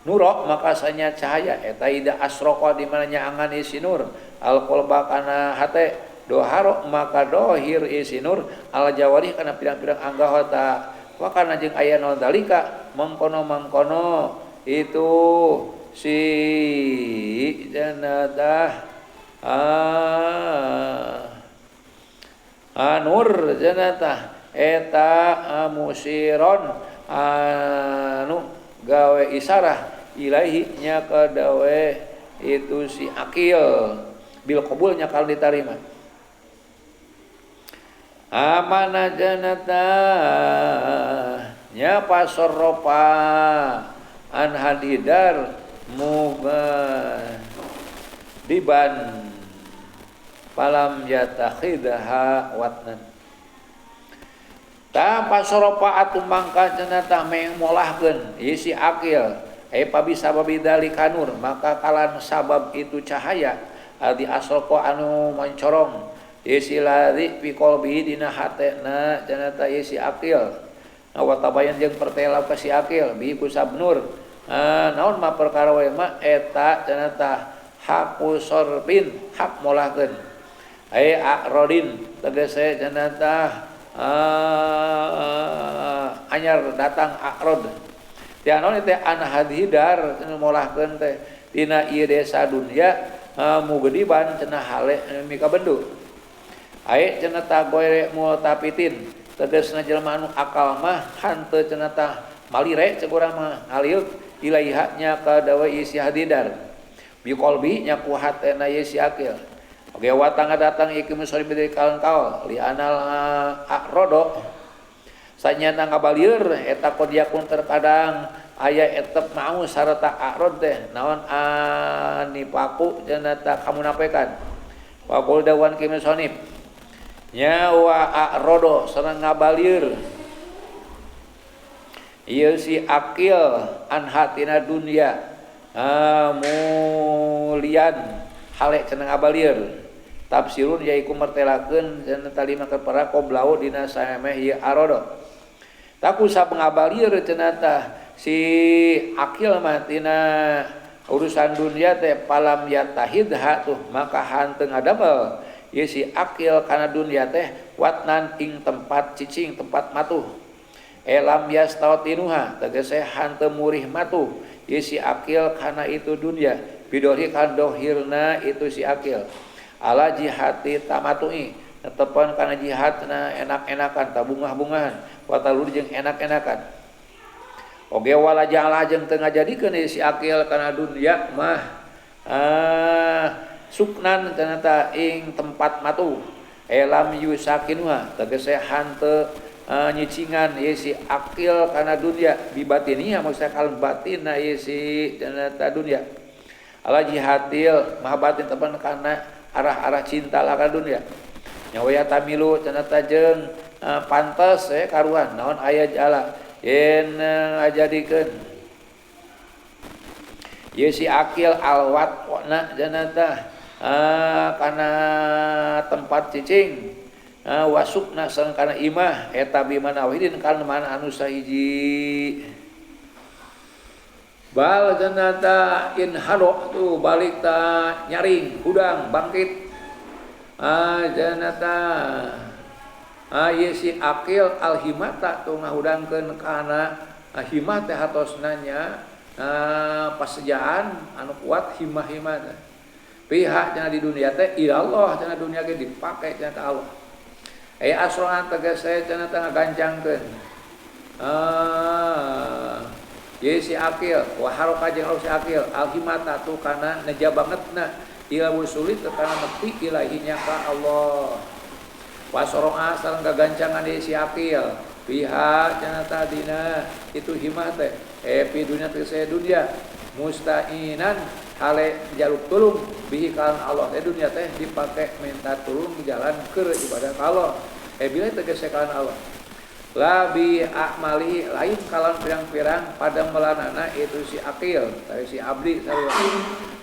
nurok maka sanya cahaya eta ida asraqa di mana nyaangan isi nur al qalba kana hate doharo maka dohir isi nur al jawarih kana pirang-pirang anggota wa kana jeung aya naon dalika mangkono itu si janatah nur janatah eta musiron anu gawe isarah ilahi nya kadawe itu si akil bil qabul nya kal ditarima amana janata nya pasoropa an hadidar muga diban palam yatakhidaha watnan ta pasoropa atu mangka janata meng molahkeun isi akil pabisa babidali kanur maka kalan sabab itu cahaya adi asroko anu mencorong isi lari fi qalbi dina hatena janata isi akil wa tabayan jeung pertela ka si akil bi kusab nur naon mah perkara we mah eta janata haku sorpin hak molahkeun ai aqrodin tegese cenah tah anyar datang aqrod teh naon teh an hadhidar molahkeun teh dina ieu desa dunya mugediban cenah hale mika bendu ai cenah tah goere multapitin tegasna jelema anu akal mah hanteu cenah tah malire ceuk urang mah ngaliuk ilaihanya ka dawa isi hadidar biqalbi nya ku hatena si akil oge watang datang iki musari dari kalengkal li anal aqrodo sanyana ngabalieur eta kodiakun terkadang aya etep mau sarata aqrod teh naon anipaku cenah tah kamunapekan wa qul dawan ki musonib nya wa aqrodo sareng ngabalieur ieu si akil an hatina dunya mulian hale cenah ngabalieur tafsirun yaiku mertelakeun cenah talima perkara qoblau dina saemeh ieu arodo takusa ngabalieur cenah tah si akil mah tina urusan dunia teh palam yatahidha tuh maka hanteu ngadamel ieu si akil kana dunia teh watnan ing tempat cicing tempat matuh elam yastautinuha tegese hanteu murih matuh ieu si akil kana itu dunia bidori kan dohirna itu si akil ala jihati tamatui netepan kana jihadna enak-enakan tabungah-bungahan watalur jeung enak-enakan oge wala jang teu ngajadikeun si akil kana dunya mah suknan cenah tah ing tempat matu elam yusakinuha tegese hanteu nyicingan ieu si akil kana dunya bibatiniha maksudna kal batinna ieu si cenah tah dunya ala jihadil mah batin tepan kana arah-arah cinta ka dunya nyawa tamilu cenah tah jeung pantes karuan naon aya jala yen ngajadikeun ieu si akil alwat na cenah tah kana tempat cicing wasukna sareng kana imah eta bimana wahidin kana mana anu sahiji bal cenah tah in hado tu balik tah nyaring hudang bangkit cenah tah ieu si akil alhimata tu ngahudangkeun kana himah teh hatosna nya pasejaan anu kuat himah-himah teh pihak cenah di dunia teh ila Allah cenah dunia ge dipake cenah ka Allah asroan tegese cenah teh ngagancangkeun ieu si akil wa haroka jeung si akil alhimata tu kana neja bangetna ila wusulit kana nepi ilahinya ka Allah wasoroa sareng gagancangan di si akil pihak cenah tah dina itu himah teh fi dunya teh dunya musta'inan hale jaluk tulung bihi kalan Allah teh dunya teh dipake minta tulung di jalan keur ibadah ka Allah bila tegese kalan Allah la bi a'mali lain kalan pirang-pirang pada melanana itu si akil tadi si abdi sarua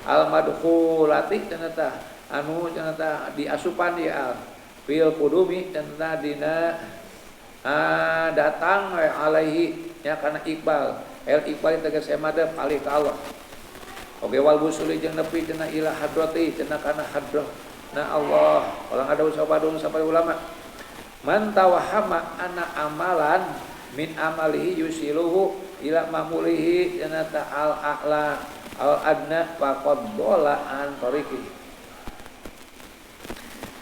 al madkhulati cenah tah anu cenah tah diasupan dia fil qudumi cenah dina datang alaihi nya kana iqbal iqbal tegese madep alih ka Allah oge wal busuli jeung nepi cenah ila hadrati cenah kana hadrah na Allah ulang ada usabadun sampai ulama man tawahama ana amalan min amalihi yusiluhu ila mamulihi cenah ta al a'la al adna faqad dola an tariqi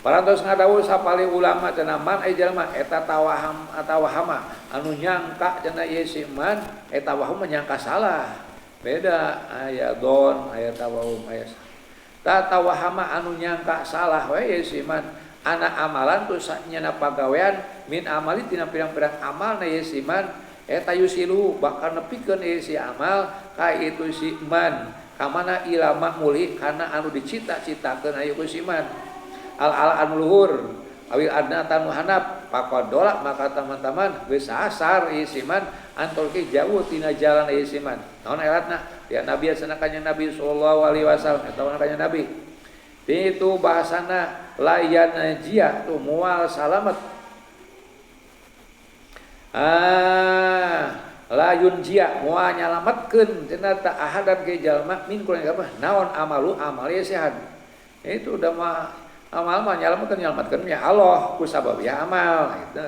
parantos ngadawu sapali ulama cenah man jalma eta tawahama anu nyangka cenah ieu si man eta wahum nyangka salah beda aya don aya tawahum aya ta tawahama anu nyangka salah we ieu si man ana amalan tu sanyana pagawean min amali tina pirang-pirang amal na ieu si man eta yusilu bakal nepikeun ieu si amal ka itu si man ka mana ila mahmuli kana anu dicita-citakeun aya ku si man al anu luhur awil adna tanu hanap pakodola maka teman-teman geus asar ieu siman antol ke jauh tina jalan ieu siman naon elatna ya nabi asana kanjeng nabi sallallahu alaihi wasallam eta kanjeng nabi itu bahasana layan najia tu mual salamet la yunjia moal nyalametkeun cenah ta ahadan ke jalma min kuring apa naon amalu amal ya sehat itu udah mah amal mah nyalametkeun ya Allah ku sabab ya amal gitu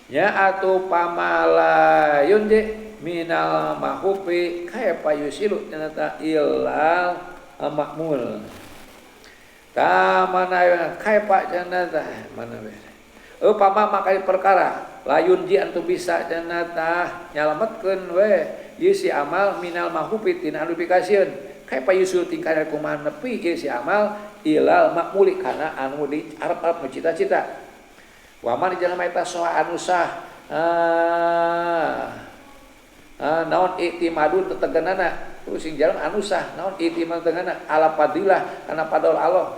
nya atuh pamala yunji minal mahufi kaya payusilu cenah ta ilal makmul ta mana kaya pak cenah ta mana we upama makai perkara layun ji antu bisa cenah tah nyalametkeun we ieu si amal minal mahupit tina anu dipikasieun kae payusul tingkah kumaha nepi ieu si amal ilal makmuli kana anu di arep-arep cita-cita wa man jalma eta soa anu sah naon iktimadun tetegenana terus sing jalma anu sah naon iktimad tetegenana ala fadilah kana padol Allah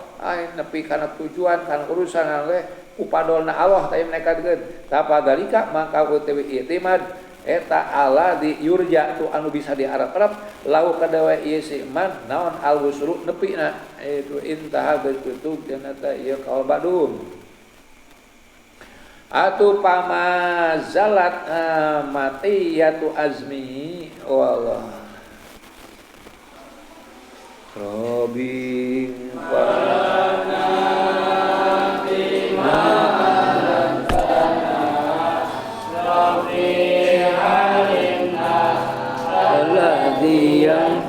nepi kana tujuan kana urusan we upadolna Allah tadi mereka dengan tapa dalika maka utawi i'timad eta ala di yurja tu anu bisa diharap-harap lau kadawa ieu si man naon al wusru nepina itu intaha betutu janata ieu kaul badum atu pamazalat matiyatu azmi wallah robin yang